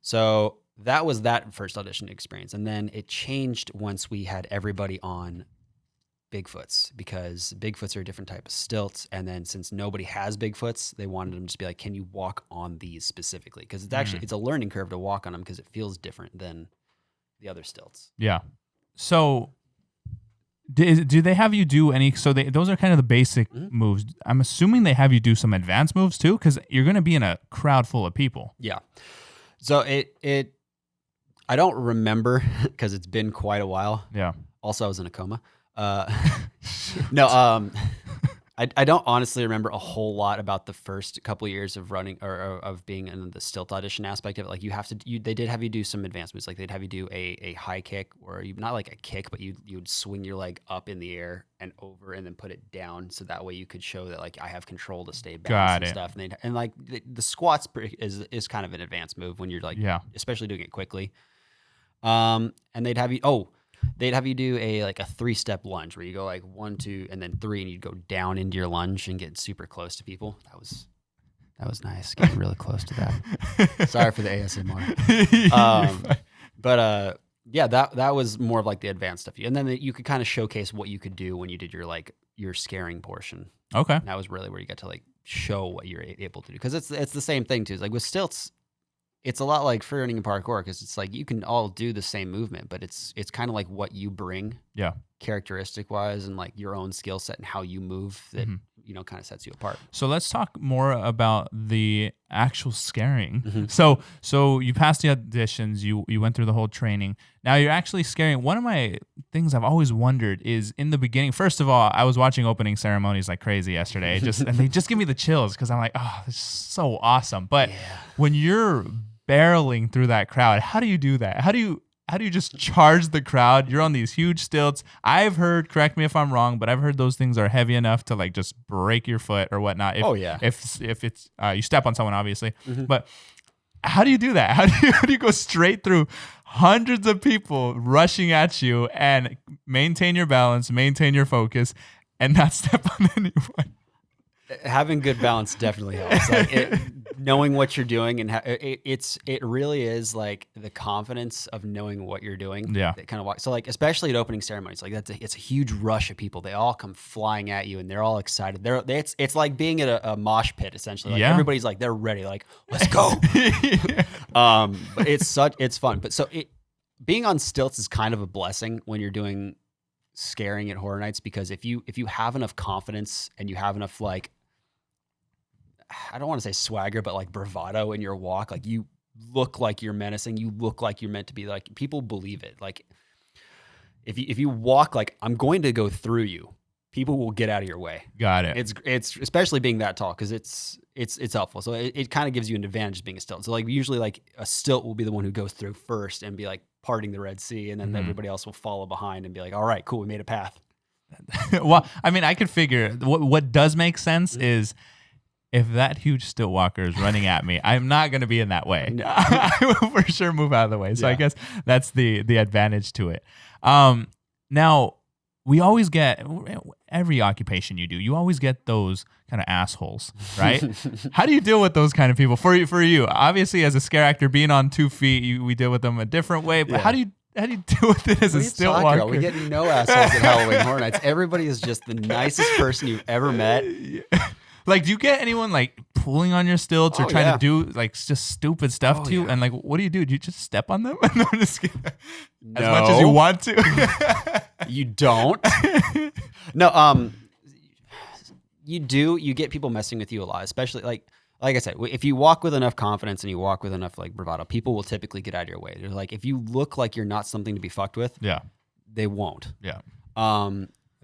So that was that first audition experience, and then it changed once we had everybody on Bigfoots, because Bigfoots are a different type of stilts. And then since nobody has Bigfoots, they wanted them to be like, can you walk on these specifically? Because it's a learning curve to walk on them because it feels different than the other stilts. Yeah. So Do they have you do any? So those are kind of the basic moves. I'm assuming they have you do some advanced moves too, because you're going to be in a crowd full of people. Yeah. So I don't remember because it's been quite a while. Yeah. Also, I was in a coma. No, I don't honestly remember a whole lot about the first couple of years of running or of being in the stilt audition aspect of it. Like they did have you do some advanced moves. Like they'd have you do a high kick, or not like a kick, but you would swing your leg up in the air and over, and then put it down, so that way you could show that like I have control to stay balanced and stuff. And like the squats is kind of an advanced move when you're like, especially doing it quickly. And they'd have you do a 3-step lunge where you go like 1, 2, and then 3, and you'd go down into your lunge and get super close to people. That was nice, getting really close to that. Sorry for the ASMR. Yeah, that was more of like the advanced stuff. And then you could kind of showcase what you could do when you did your scaring portion. Okay. And that was really where you got to like show what you're able to do, because it's the same thing too. It's like with stilts, it's a lot like freerunning and parkour, because it's like you can all do the same movement, but it's kind of like what you bring, characteristic wise, and like your own skill set and how you move that kind of sets you apart. So let's talk more about the actual scaring. So you passed the auditions, you went through the whole training. Now you're actually scaring. One of my things I've always wondered is, in the beginning, first of all, I was watching opening ceremonies like crazy yesterday, and they just give me the chills, because I'm like, oh, this is so awesome. But when you're barreling through that crowd, how do you do that? How do you just charge the crowd? You're on these huge stilts. I've heard, correct me if I'm wrong, but I've heard those things are heavy enough to like just break your foot or whatnot. If it's you step on someone, obviously. But how do you do that? How do you go straight through hundreds of people rushing at you and maintain your balance, maintain your focus, and not step on anyone? Having good balance definitely helps. Like knowing what you're doing, and it really is like the confidence of knowing what you're doing. Yeah. That kind of so like, especially at opening ceremonies, like it's a huge rush of people. They all come flying at you, and they're all excited. It's like being at a mosh pit essentially. Like everybody's like, they're ready. Like, let's go. But it's fun. But so being on stilts is kind of a blessing when you're doing scaring at Horror Nights, because if you have enough confidence and you have enough, like, I don't want to say swagger, but like bravado in your walk, like you look like you're menacing, you look like you're meant to be, like people believe it. Like if you walk like I'm going to go through you, people will get out of your way. Got it. It's especially being that tall, because it's helpful. So it kind of gives you an advantage being a stilt. So like usually like a stilt will be the one who goes through first and be like parting the Red Sea, and then everybody else will follow behind and be like, all right, cool, we made a path. Well, I mean, I could figure what does make sense is, if that huge stilt walker is running at me, I'm not going to be in that way. No. I will for sure move out of the way. So I guess that's the advantage to it. Now, we always get, every occupation you do, you always get those kind of assholes, right? How do you deal with those kind of people? For you, obviously, as a scare actor, being on 2 feet, we deal with them a different way. But how do you deal with it as a stilt walker? About? We get no assholes at Halloween Horror Nights. Everybody is just the nicest person you've ever met. Like, do you get anyone like pulling on your stilts or trying to do like just stupid stuff to you? And like, what do? Do you just step on them? No, just kidding. No. As much as you want to. You don't. No, you do. You get people messing with you a lot, especially like I said, if you walk with enough confidence and you walk with enough like bravado, people will typically get out of your way. They're like, if you look like you're not something to be fucked with, they won't.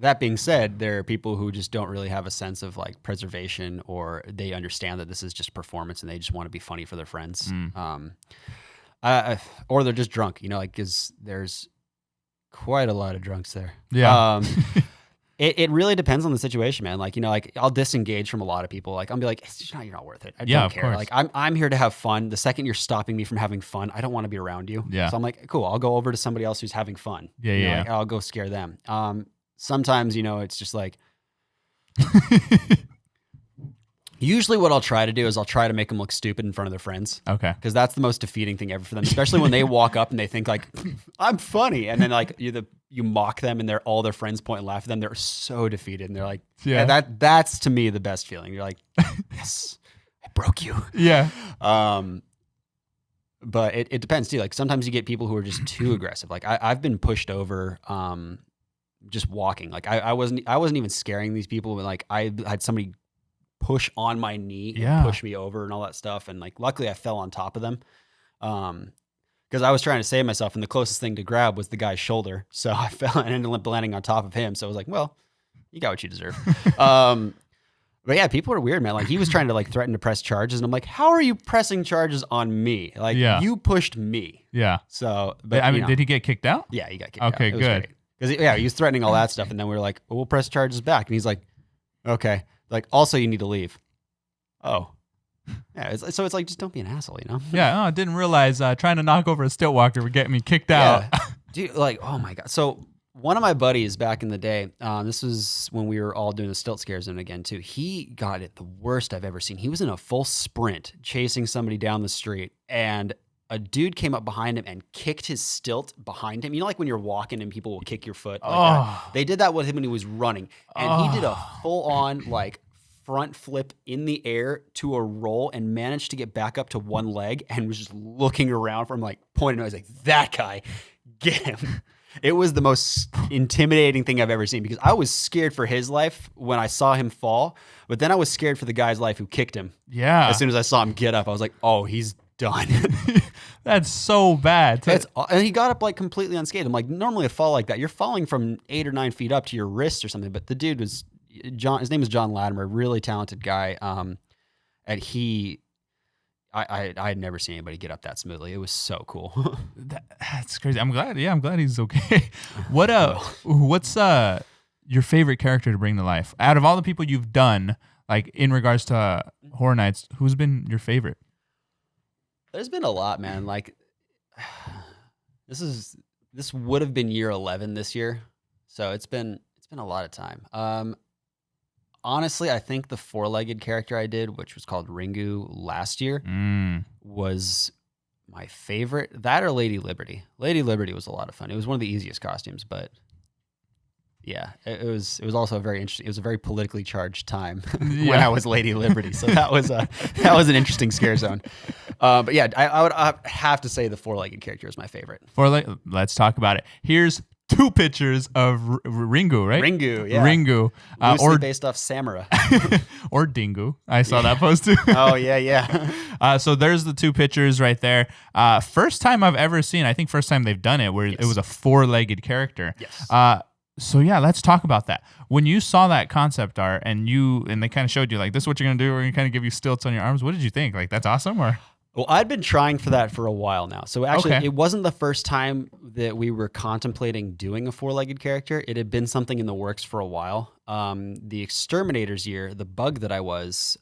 That being said, there are people who just don't really have a sense of like preservation, or they understand that this is just performance and they just want to be funny for their friends. Or they're just drunk, like, because there's quite a lot of drunks there. It really depends on the situation, man. Like, like I'll disengage from a lot of people. Like, I'll be like, you're not worth it. I don't care. Like, I'm here to have fun. The second you're stopping me from having fun, I don't want to be around you. So I'm like, cool, I'll go over to somebody else who's having fun. Like, I'll go scare them. Sometimes, it's just like, usually what I'll try to do is I'll try to make them look stupid in front of their friends. Okay. Because that's the most defeating thing ever for them, especially when they walk up and they think like, I'm funny. And then like you mock them and all their friends point and laugh at them. They're so defeated. And they're like, that's to me the best feeling. You're like, yes, I broke you. But it depends too. Like sometimes you get people who are just too aggressive. Like I've been pushed over, just walking. Like I wasn't even scaring these people, but like I had somebody push on my knee and push me over and all that stuff. And like, luckily I fell on top of them. Because I was trying to save myself, and the closest thing to grab was the guy's shoulder. So I fell and ended up landing on top of him. So I was like, well, you got what you deserve. But yeah, people are weird, man. Like he was trying to like threaten to press charges, and I'm like, how are you pressing charges on me? Like you pushed me. Yeah. So, but I mean, did he get kicked out? Yeah, he got kicked out. Okay, good. Because he was threatening all that stuff, and then we were like, well, we'll press charges back, and he's like, okay. Like, also, you need to leave. Oh. Yeah, so it's like, just don't be an asshole, you know? Yeah, I didn't realize trying to knock over a stilt walker would get me kicked out. Dude, like, oh my God. So one of my buddies back in the day, this was when we were all doing the stilt scare zone again too. He got it the worst I've ever seen. He was in a full sprint chasing somebody down the street, and a dude came up behind him and kicked his stilt behind him. You know, like when you're walking and people will kick your foot like that? They did that with him when he was running, and he did a full-on like front flip in the air to a roll and managed to get back up to one leg and was just looking around for him, like pointing. I was like, that guy, get him. It was the most intimidating thing I've ever seen, because I was scared for his life when I saw him fall, but then I was scared for the guy's life who kicked him. Yeah. As soon as I saw him get up, I was like, oh, he's done. That's so bad. And he got up like completely unscathed. I'm like, normally a fall like that, you're falling from 8 or 9 feet up to your wrist or something, but the dude was John. His name is John Latimer, really talented guy. And I had never seen anybody get up that smoothly. It was so cool. That's crazy. I'm glad. Yeah, I'm glad he's okay. What's your favorite character to bring to life out of all the people you've done? Like in regards to Horror Nights, who's been your favorite? There's been a lot, man. Like this would have been year 11 this year, so it's been a lot of time. Honestly, I think the 4-legged character I did, which was called Ringu last year, was my favorite. That or Lady Liberty. Lady Liberty was a lot of fun. It was one of the easiest costumes, but yeah, it was also a very interesting. It was a very politically charged time when I was Lady Liberty, so that was an interesting scare zone. But yeah, I would have to say the 4-legged character is my favorite. Let's talk about it. Here's 2 pictures of Ringu, right? Ringu, yeah. Ringu. Loosely based off Samara. Or Dingu. I saw that post too. Oh, yeah. So there's the 2 pictures right there. First time I've ever seen, I think first time they've done it, where it was a 4-legged character. Yes. So yeah, let's talk about that. When you saw that concept art and they kind of showed you like, this is what you're going to do, we're going to kind of give you stilts on your arms. What did you think? Like, that's awesome? Or... Well, I'd been trying for that for a while now. So actually, It wasn't the first time that we were contemplating doing a 4-legged character. It had been something in the works for a while. The Exterminator's year, the bug that I was,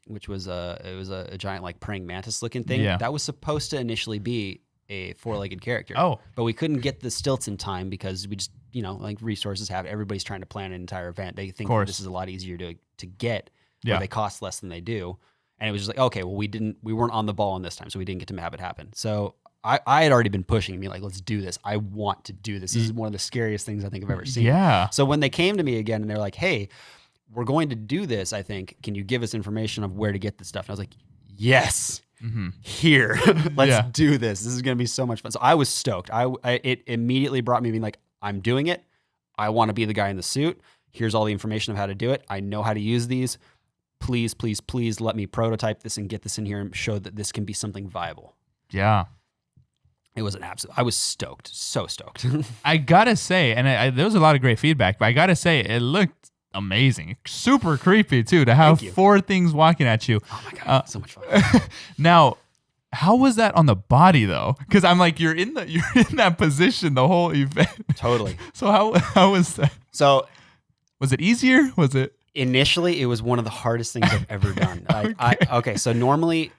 which was a giant like praying mantis looking thing, that was supposed to initially be a 4-legged character. Oh. But we couldn't get the stilts in time because we just, like resources have, everybody's trying to plan an entire event. They think that this is a lot easier to get, or they cost less than they do. And it was just like, okay, well, we weren't on the ball on this time, so we didn't get to have it happen. So I had already been pushing me like, let's do this. I want to do this. This is one of the scariest things I think I've ever seen. Yeah. So when they came to me again and they're like, hey, we're going to do this, I think, can you give us information of where to get this stuff? And I was like, yes, here, let's do this. This is going to be so much fun. So I was stoked. It immediately brought me being like, I'm doing it. I want to be the guy in the suit. Here's all the information of how to do it. I know how to use these. Please, please, please let me prototype this and get this in here and show that this can be something viable. Yeah. It was an absolute, I was stoked. So stoked. I gotta say, and there was a lot of great feedback, but I gotta say, it looked amazing. Super creepy too, to have 4 things walking at you. Oh my God, so much fun. Now, how was that on the body though? Because I'm like, you're in that position the whole event. Totally. So how was that? So was it easier? Was it? Initially, it was one of the hardest things I've ever done. So normally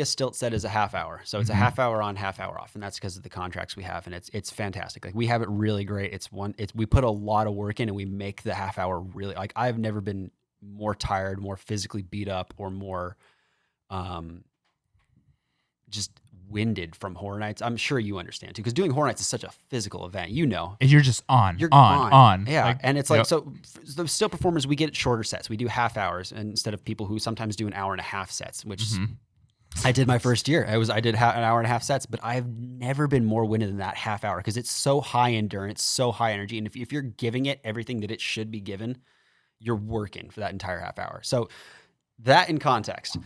a stilt set is a half hour. So it's a half hour on, half hour off. And that's because of the contracts we have. And it's fantastic. Like we have it really great. We put a lot of work in and we make the half hour really, like I've never been more tired, more physically beat up, or more just winded from Horror Nights. I'm sure you understand too, because doing Horror Nights is such a physical event. And you're just on. Yeah, like, and it's like, so the still performers, we get shorter sets. We do half hours instead of people who sometimes do an hour and a half sets, which I did my first year. I did an hour and a half sets, but I've never been more winded than that half hour because it's so high endurance, so high energy. And if you're giving it everything that it should be given, you're working for that entire half hour. So that in context,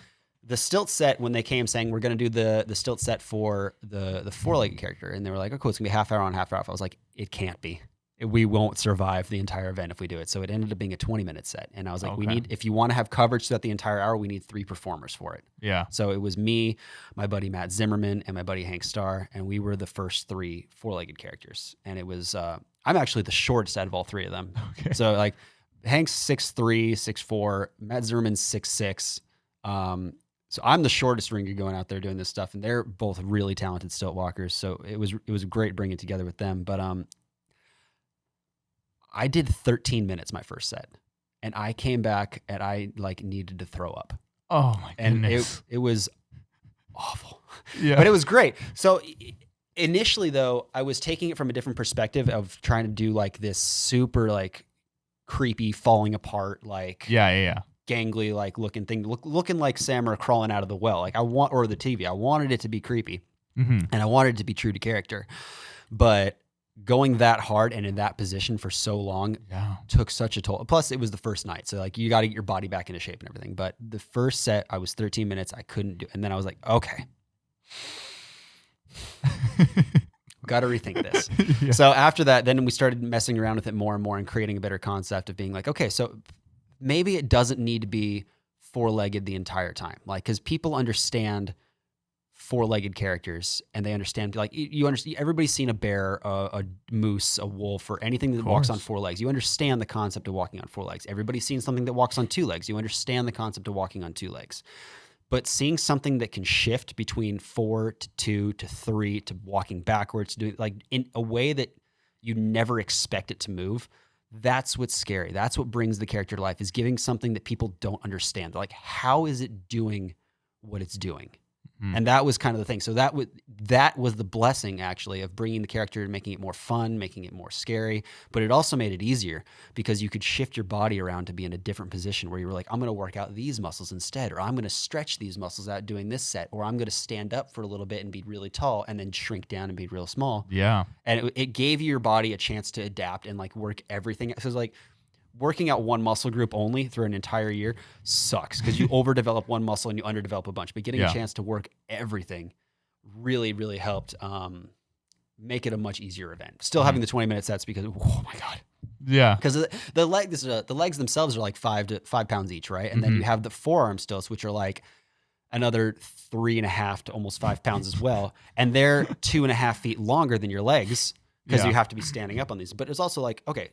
the stilt set, when they came saying we're going to do the stilt set for the four-legged character, and they were like, oh, cool, it's going to be half hour on, half hour off. I was like, it can't be. We won't survive the entire event if we do it. So it ended up being a 20-minute set. And I was like, if you want to have coverage throughout the entire hour, we need 3 performers for it. Yeah. So it was me, my buddy Matt Zimmerman, and my buddy Hank Starr, and we were the first 3 four-legged characters. And it was, I'm actually the shortest out of all 3 of them. Okay. So like Hank's 6'3", 6'4", Matt Zimmerman's 6'6". So I'm the shortest ringer going out there doing this stuff, and they're both really talented stilt walkers. So it was great bringing it together with them. But I did 13 minutes my first set, and I came back and I like needed to throw up. Oh my goodness. And it was awful. Yeah. But it was great. So initially though, I was taking it from a different perspective of trying to do like this super like creepy falling apart, like Yeah. gangly, like looking thing, looking like Samara crawling out of the well. Like or the TV. I wanted it to be creepy, and I wanted it to be true to character, but going that hard and in that position for so long took such a toll. Plus it was the first night. So like you got to get your body back into shape and everything. But the first set I was 13 minutes. I couldn't do it. And then I was like, okay, got to rethink this. Yeah. So after that, then we started messing around with it more and more and creating a better concept of being like, okay, so maybe it doesn't need to be four-legged the entire time. Like, cause people understand four-legged characters, and they understand, like, you understand, everybody's seen a bear, a moose, a wolf, or anything that walks on 4 legs. You understand the concept of walking on 4 legs. Everybody's seen something that walks on 2 legs. You understand the concept of walking on 2 legs. But seeing something that can shift between 4 to 2 to 3 to walking backwards, to doing like in a way that you never expect it to move, that's what's scary. That's what brings the character to life, is giving something that people don't understand. They're like, how is it doing what it's doing? And that was kind of the thing. So that was the blessing, actually, of bringing the character and making it more fun, making it more scary. But it also made it easier because you could shift your body around to be in a different position where you were like, I'm going to work out these muscles instead, or I'm going to stretch these muscles out doing this set, or I'm going to stand up for a little bit and be really tall and then shrink down and be real small. Yeah. And it gave your body a chance to adapt and like work everything. So it's like, working out one muscle group only through an entire year sucks because you overdevelop one muscle and you underdevelop a bunch. But getting a chance to work everything really, really helped make it a much easier event. Still having the 20-minute sets because, oh my God. Yeah. Because the legs themselves are like 5 pounds each, right? And then you have the forearm stilts, which are like another 3.5 to almost 5 pounds as well. And they're 2.5 feet longer than your legs because you have to be standing up on these. But it's also like, okay,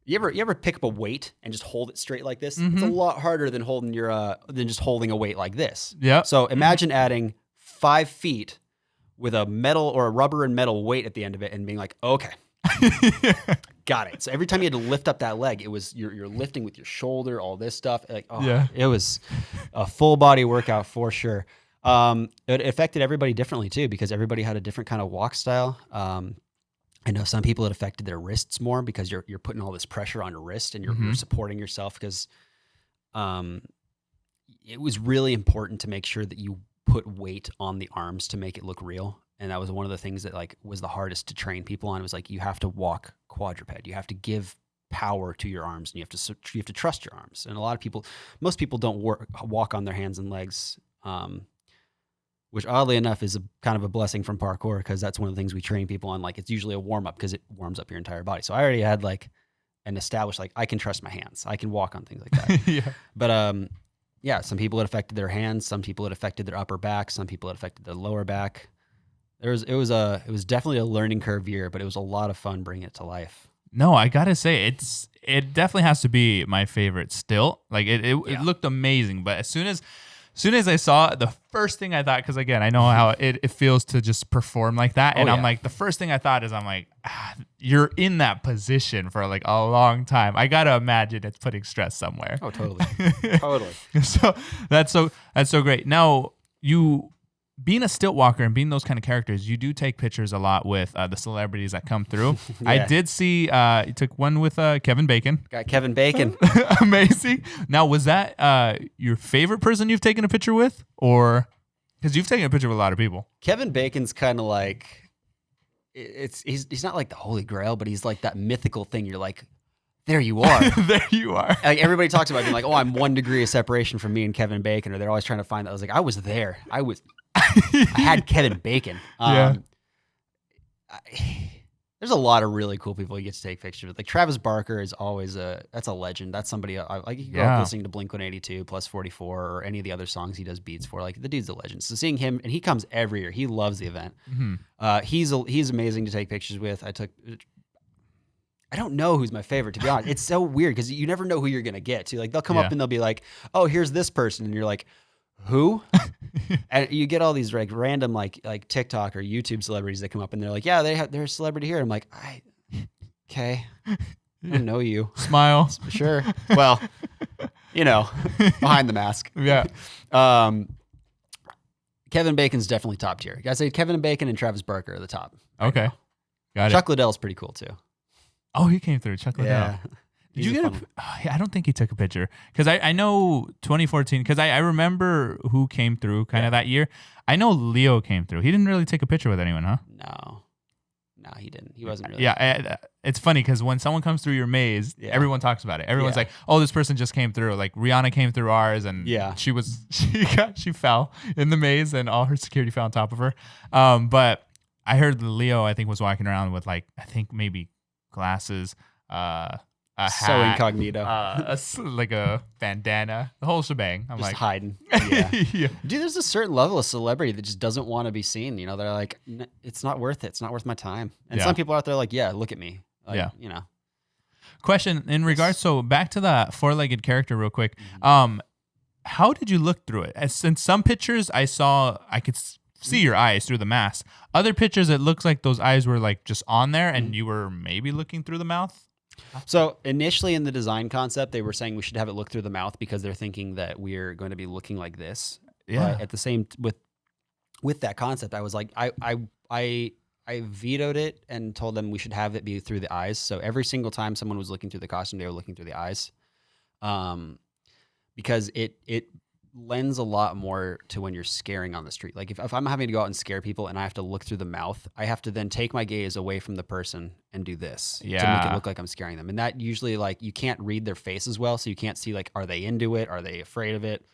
you ever pick up a weight and just hold it straight like this? It's a lot harder than holding than just holding a weight like this. Yeah. So imagine adding 5 feet with a metal or a rubber and metal weight at the end of it and being like, okay, got it. So every time you had to lift up that leg, it was you're lifting with your shoulder, all this stuff. Like, it was a full body workout for sure. It affected everybody differently too, because everybody had a different kind of walk style. I know some people it affected their wrists more because you're putting all this pressure on your wrist and you're supporting yourself because it was really important to make sure that you put weight on the arms to make it look real. And that was one of the things that like was the hardest to train people on. It was like, you have to walk quadruped. You have to give power to your arms and you have to trust your arms. And most people don't walk on their hands and legs, which oddly enough is kind of a blessing from parkour because that's one of the things we train people on. Like it's usually a warm up because it warms up your entire body. So I already had like an established, like I can trust my hands. I can walk on things like that. But some people it affected their hands. Some people it affected their upper back. Some people it affected their lower back. It was definitely a learning curve year, but it was a lot of fun bringing it to life. No, I gotta say it definitely has to be my favorite stilt. Like it looked amazing, but as soon as I saw it, the first thing I thought, because again, I know how it feels to just perform like that. And I'm like, the first thing I thought is, I'm like, you're in that position for like a long time. I got to imagine it's putting stress somewhere. Oh, totally. Totally. So that's so great. Now, you being a stilt walker and being those kind of characters, you do take pictures a lot with the celebrities that come through. Yeah. I did see you took one with Kevin Bacon. Got Kevin Bacon. Amazing. Now, was that your favorite person you've taken a picture with, or because you've taken a picture with a lot of people? Kevin Bacon's kind of like he's not like the Holy Grail, but he's like that mythical thing. You're like, there you are. There you are. Like everybody talks about being like, oh, I'm 1 degree of separation from me and Kevin Bacon, or they're always trying to find that. I was like, I was there. I had Kevin Bacon. Yeah. There's a lot of really cool people you get to take pictures with. Like Travis Barker is always that's a legend. That's somebody like you grow up listening to Blink-182, Plus 44, or any of the other songs he does beats for. Like the dude's a legend. So seeing him, and he comes every year. He loves the event. Mm-hmm. He's amazing to take pictures with. I don't know who's my favorite, to be honest. It's so weird because you never know who you're gonna get to. Like they'll come up and they'll be like, "Oh, here's this person," and you're like, "Who?" And you get all these like random like TikTok or YouTube celebrities that come up and they're like, "Yeah, they're a celebrity here." And I'm like, okay, I don't know you. Smile. Sure. Well, behind the mask. Yeah. Kevin Bacon's definitely top tier. I say Kevin Bacon and Travis Barker are the top. Okay. Got it. Chuck Liddell's pretty cool too. Oh, he came through. Chuck Liddell. Yeah. Did you get I don't think he took a picture because I know 2014 because I remember who came through kind of that year. I know Leo came through. He didn't really take a picture with anyone, huh? No, he didn't. He wasn't really. Yeah, it's funny because when someone comes through your maze, everyone talks about it. Everyone's like, "Oh, this person just came through." Like Rihanna came through ours, and she fell in the maze, and all her security fell on top of her. But I heard Leo, I think, was walking around with like maybe glasses, a hat, so incognito, like a bandana, the whole shebang. I'm just like hiding. Yeah. Yeah. Dude, there's a certain level of celebrity that just doesn't want to be seen. They're like, it's not worth it. It's not worth my time. And some people out there are like, yeah, look at me. Like, Question in regards, so back to the 4-legged character real quick. How did you look through it? As in some pictures I saw, I could see your eyes through the mask. Other pictures, it looks like those eyes were like just on there and you were maybe looking through the mouth. So initially in the design concept, they were saying we should have it look through the mouth because they're thinking that we're going to be looking like this. Yeah. But at the same with that concept, I was like, I vetoed it and told them we should have it be through the eyes. So every single time someone was looking through the costume, they were looking through the eyes, because it lends a lot more to when you're scaring on the street. Like if I'm having to go out and scare people and I have to look through the mouth, I have to then take my gaze away from the person and do this to make it look like I'm scaring them. And that usually, like, you can't read their face as well. So you can't see, like, are they into it? Are they afraid of it?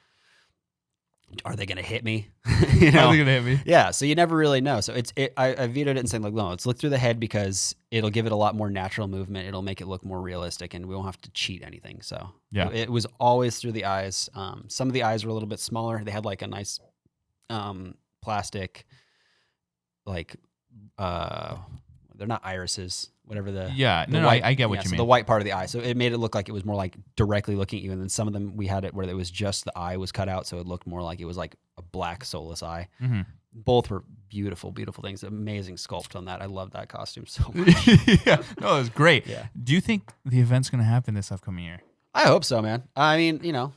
Are they going to hit me? Are they going to hit me? Yeah. So you never really know. So I vetoed it and saying, like, no, let's look through the head because it'll give it a lot more natural movement. It'll make it look more realistic and we won't have to cheat anything. So yeah, it was always through the eyes. Some of the eyes were a little bit smaller. They had like a nice plastic, like, they're not irises, whatever the white, I get what you so mean. The white part of the eye. So it made it look like it was more like directly looking at you. And then some of them we had it where it was just the eye was cut out, so it looked more like it was like a black soulless eye. Mm-hmm. Both were beautiful, beautiful things. Amazing sculpt on that. I love that costume so much. Yeah, no, it was great. Yeah. Do you think the event's going to happen this upcoming year? I hope so, man. I mean,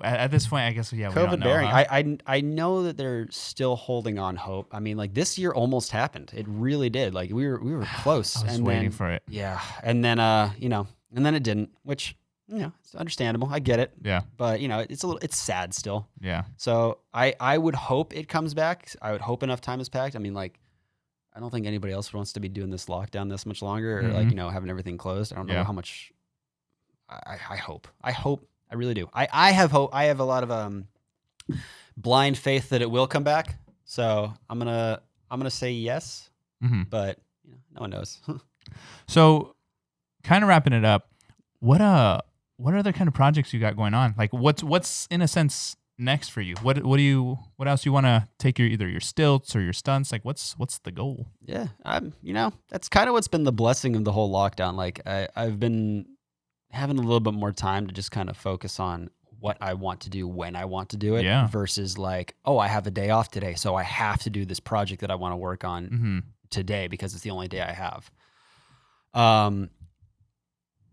At this point, I guess, yeah, we COVID don't know, bearing. huh? I know that they're still holding on hope. I mean, like this year almost happened. It really did. Like we were close. I was waiting for it. Yeah, and then and then it didn't, which it's understandable. I get it. Yeah, but it's sad still. yeah. So I would hope it comes back. I would hope enough time is packed. I mean, like, I don't think anybody else wants to be doing this lockdown this much longer, or like having everything closed. I don't know how much. I hope. I really do. I have hope. I have a lot of blind faith that it will come back. So I'm gonna say yes, but no one knows. So, kind of wrapping it up, what other kind of projects you got going on? Like what's in a sense next for you? What else you want to take either your stilts or your stunts? Like what's the goal? Yeah, that's kind of what's been the blessing of the whole lockdown. Like I've been having a little bit more time to just kind of focus on what I want to do when I want to do it versus like, oh, I have a day off today, so I have to do this project that I want to work on today because it's the only day I have.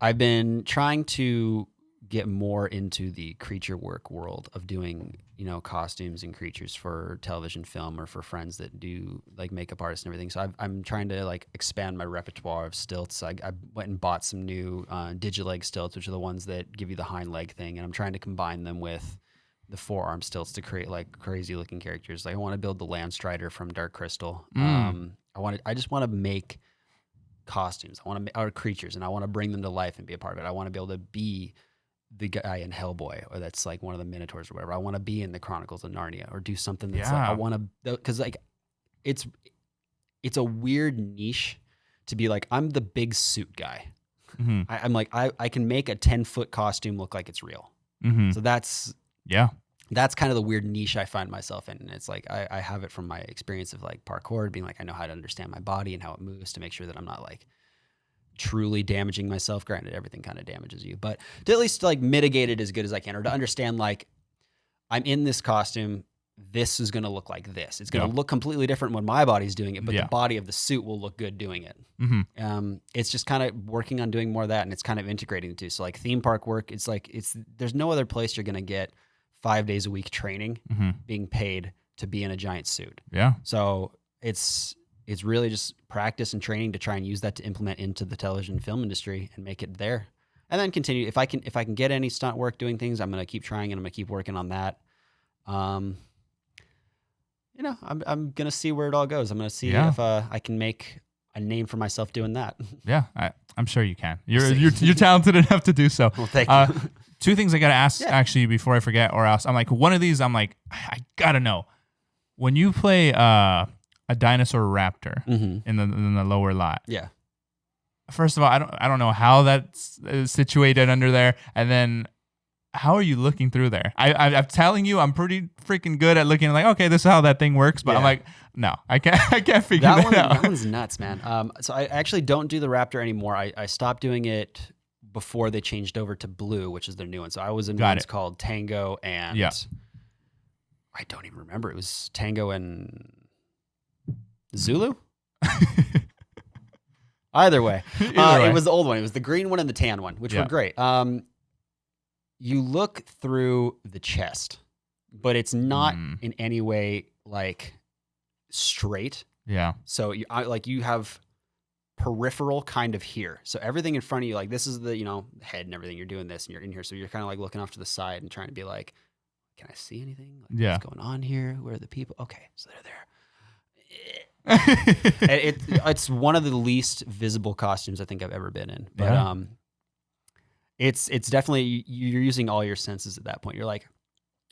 I've been trying to get more into the creature work world of doing costumes and creatures for television, film, or for friends that do like makeup artists and everything. So I'm trying to like expand my repertoire of stilts. I went and bought some new Digileg stilts, which are the ones that give you the hind leg thing, and I'm trying to combine them with the forearm stilts to create like crazy looking characters. Like I want to build the Land Strider from Dark Crystal. I just want to make costumes. I want to or creatures, and I want to bring them to life and be a part of it. I want to be able to be the guy in Hellboy, or that's like one of the Minotaurs or whatever. I want to be in the Chronicles of Narnia, or do something that's like, I want to, because like it's a weird niche to be like, I'm the big suit guy. I'm like, I can make a 10-foot costume look like it's real. So that's kind of the weird niche I find myself in. And it's like, I have it from my experience of like parkour, being like, I know how to understand my body and how it moves to make sure that I'm not like truly damaging myself. Granted, everything kind of damages you, but to at least like mitigate it as good as I can, or to understand like, I'm in this costume, this is going to look like this. It's going to look completely different when my body's doing it, but the body of the suit will look good doing it. It's just kind of working on doing more of that, and it's kind of integrating the two. So like theme park work, it's like, there's no other place you're going to get 5 days a week training being paid to be in a giant suit. So it's really just practice and training to try and use that to implement into the television film industry and make it there. And then continue. If I can get any stunt work doing things, I'm going to keep trying, and I'm going to keep working on that. I'm going to see where it all goes. I'm going to see if I can make a name for myself doing that. I'm sure you can. You're talented enough to do so. Well, thank you. Two things I got to ask actually before I forget, or else I'm like, one of these, I'm like, I got to know. When you play a Dinosaur Raptor in the lower lot. First of all, I don't know how that's situated under there, and then how are you looking through there? I'm telling you, I'm pretty freaking good at looking like, okay, this is how that thing works, but I'm like, no, I can't figure that out. That one's nuts, man. So I actually don't do the Raptor anymore. I stopped doing it before they changed over to Blue, which is their new one. So I was in ones called Tango and I don't even remember. It was Tango and Zulu? Either way. It was the old one. It was the green one and the tan one, which were great. You look through the chest, but it's not in any way like straight. So you have peripheral kind of here. So everything in front of you, like this is the, head and everything. You're doing this and you're in here. So you're kind of like looking off to the side and trying to be like, can I see anything? Like, what's going on here? Where are the people? Okay, so they're there. It's one of the least visible costumes I think I've ever been in, but it's definitely, you're using all your senses at that point. You're like,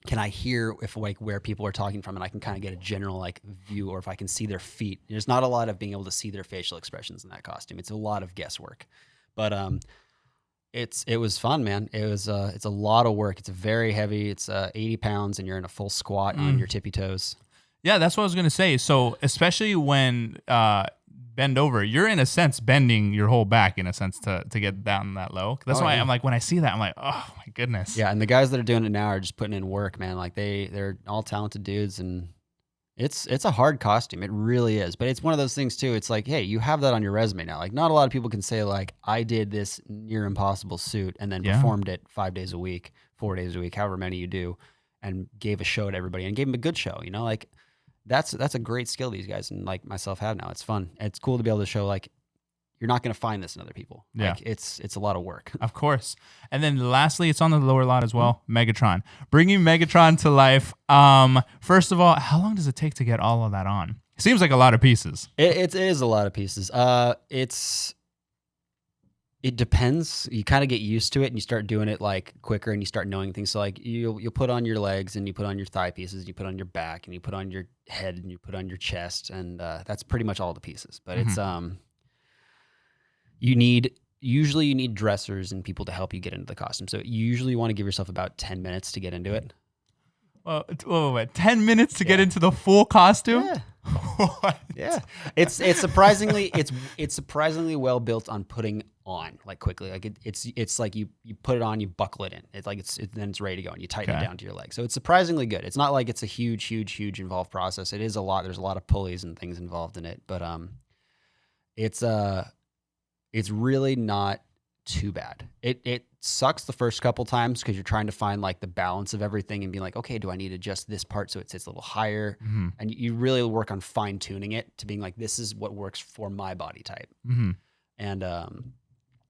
can I hear if like where people are talking from, and I can kind of get a general like view, or if I can see their feet. There's not a lot of being able to see their facial expressions in that costume. It's a lot of guesswork, but it was fun, man. It's a lot of work. It's very heavy. It's 80 pounds, and you're in a full squat on your tippy toes. Yeah, that's what I was going to say. So especially when bend over, you're in a sense bending your whole back in a sense to get down that low. That's why I'm like, when I see that, I'm like, oh my goodness. Yeah, and the guys that are doing it now are just putting in work, man. Like they're all talented dudes, and it's a hard costume. It really is. But it's one of those things too. It's like, hey, you have that on your resume now. Like not a lot of people can say like, I did this near impossible suit and then performed it 5 days a week, 4 days a week, however many you do, and gave a show to everybody and gave them a good show, like that's a great skill these guys and like myself have now. It's fun. It's cool to be able to show like, you're not going to find this in other people. Like it's a lot of work. Of course. And then lastly, it's on the lower lot as well. Megatron. Bringing Megatron to life. First of all, how long does it take to get all of that on? It seems like a lot of pieces. It is a lot of pieces. It depends. You kind of get used to it and you start doing it like quicker and you start knowing things. So like you'll put on your legs and you put on your thigh pieces, and you put on your back and you put on your head and you put on your chest. And that's pretty much all the pieces. But it's usually you need dressers and people to help you get into the costume. So you usually want to give yourself about 10 minutes to get into it. Well, 10 minutes to get into the full costume? Yeah. What? Yeah. It's surprisingly well built on putting on like quickly. Like it's like you put it on, you buckle it in. It's like then it's ready to go, and you tighten it down to your leg. So it's surprisingly good. It's not like it's a huge involved process. It is a lot. There's a lot of pulleys and things involved in it, but it's really not too bad. It sucks the first couple times because you're trying to find like the balance of everything and be like, okay, do I need to adjust this part so it sits a little higher? And you really work on fine tuning it to being like, this is what works for my body type. And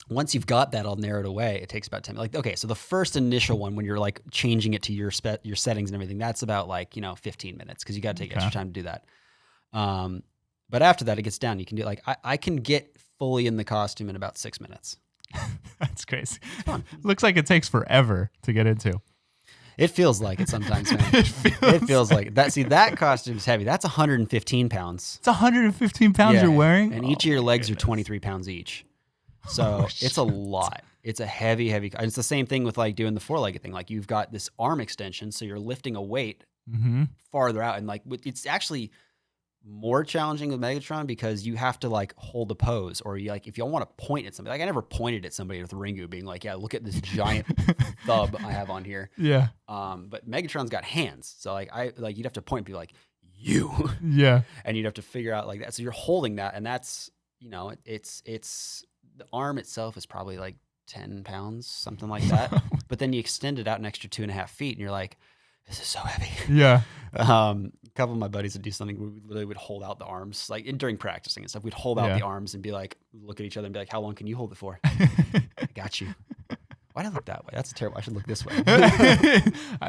once you've got that all narrowed away, it takes about 10. Like, okay, so the first initial one, when you're like changing it to your settings and everything, that's about like, 15 minutes because you got to take extra time to do that. But after that, it gets down. You can do like, I can get fully in the costume in about 6 minutes. That's crazy. It's fun. Looks like it takes forever to get into. It feels like it sometimes, man. It feels like that. See, that costume's heavy. That's 115 pounds. It's 115 pounds you're wearing? And each of your legs are 23 pounds each. So it's a lot. It's a heavy. And it's the same thing with like doing the four-legged thing. Like you've got this arm extension, so you're lifting a weight farther out. And like it's actually more challenging with Megatron because you have to like hold a pose, or you like if you want to point at somebody. Like I never pointed at somebody with Ringu being like, yeah, look at this giant thub I have on here. Yeah. But Megatron's got hands, so like you'd have to point and be like, you. Yeah. And you'd have to figure out like that. So you're holding that, and that's it's the arm itself is probably like 10 pounds, something like that. But then you extend it out an extra 2.5 feet, and you're like, this is so heavy. Yeah. A couple of my buddies would do something where we literally would hold out the arms, like during practicing and stuff. We'd hold out the arms and be like, look at each other and be like, how long can you hold it for? I got you. Why'd I look that way? That's terrible. I should look this way.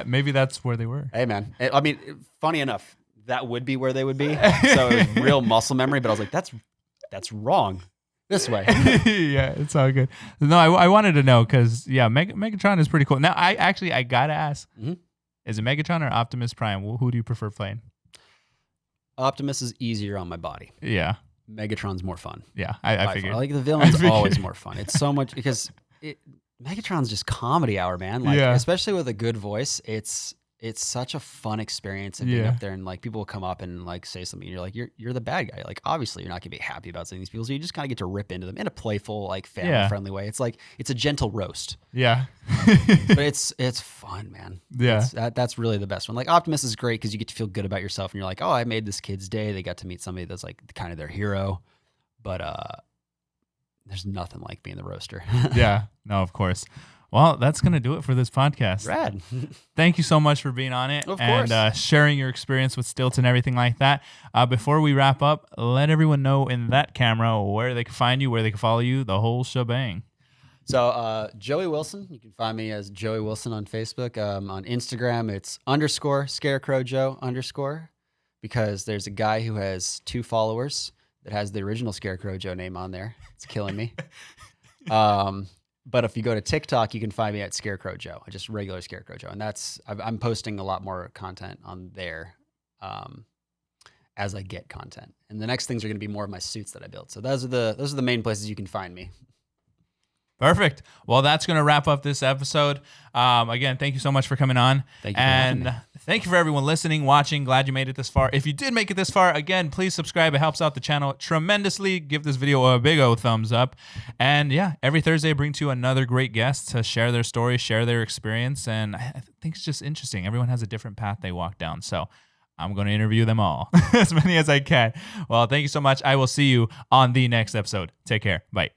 Maybe that's where they were. Hey, man. I mean, funny enough, that would be where they would be. So it was real muscle memory, but I was like, that's wrong. This way. Yeah, it's all good. No, I wanted to know because, Megatron is pretty cool. Now, I got to ask, is it Megatron or Optimus Prime? Who do you prefer playing? Optimus is easier on my body. Yeah. Megatron's more fun. Yeah, I figured. Like the villain's always more fun. It's so much because Megatron's just comedy hour, man. Like, especially with a good voice, it's such a fun experience and being up there and like people will come up and like say something and you're like, you're the bad guy. Like obviously you're not gonna be happy about seeing these people. So you just kind of get to rip into them in a playful, like family friendly way. It's like, it's a gentle roast. Yeah. But it's fun, man. Yeah. That's really the best one. Like Optimus is great because you get to feel good about yourself and you're like, oh, I made this kid's day. They got to meet somebody that's like kind of their hero. But there's nothing like being the roaster. Yeah. No, of course. Well, that's going to do it for this podcast. Rad. Thank you so much for being on it. Of course. And sharing your experience with stilts and everything like that. Before we wrap up, let everyone know in that camera where they can find you, where they can follow you, the whole shebang. So Joey Wilson, you can find me as Joey Wilson on Facebook. On Instagram, it's _ScarecrowJoe_ because there's a guy who has 2 followers that has the original Scarecrow Joe name on there. It's killing me. But if you go to TikTok, you can find me at Scarecrow Joe, just regular Scarecrow Joe. And I'm posting a lot more content on there as I get content. And the next things are going to be more of my suits that I build. So those are the main places you can find me. Perfect. Well, that's going to wrap up this episode. Again, thank you so much for coming on. Thank you for having me. Thank you for everyone listening, watching. Glad you made it this far. If you did make it this far, again, please subscribe. It helps out the channel tremendously. Give this video a big old thumbs up. And every Thursday I bring to you another great guest to share their story, share their experience. And I think it's just interesting. Everyone has a different path they walk down. So I'm going to interview them all, as many as I can. Well, thank you so much. I will see you on the next episode. Take care. Bye.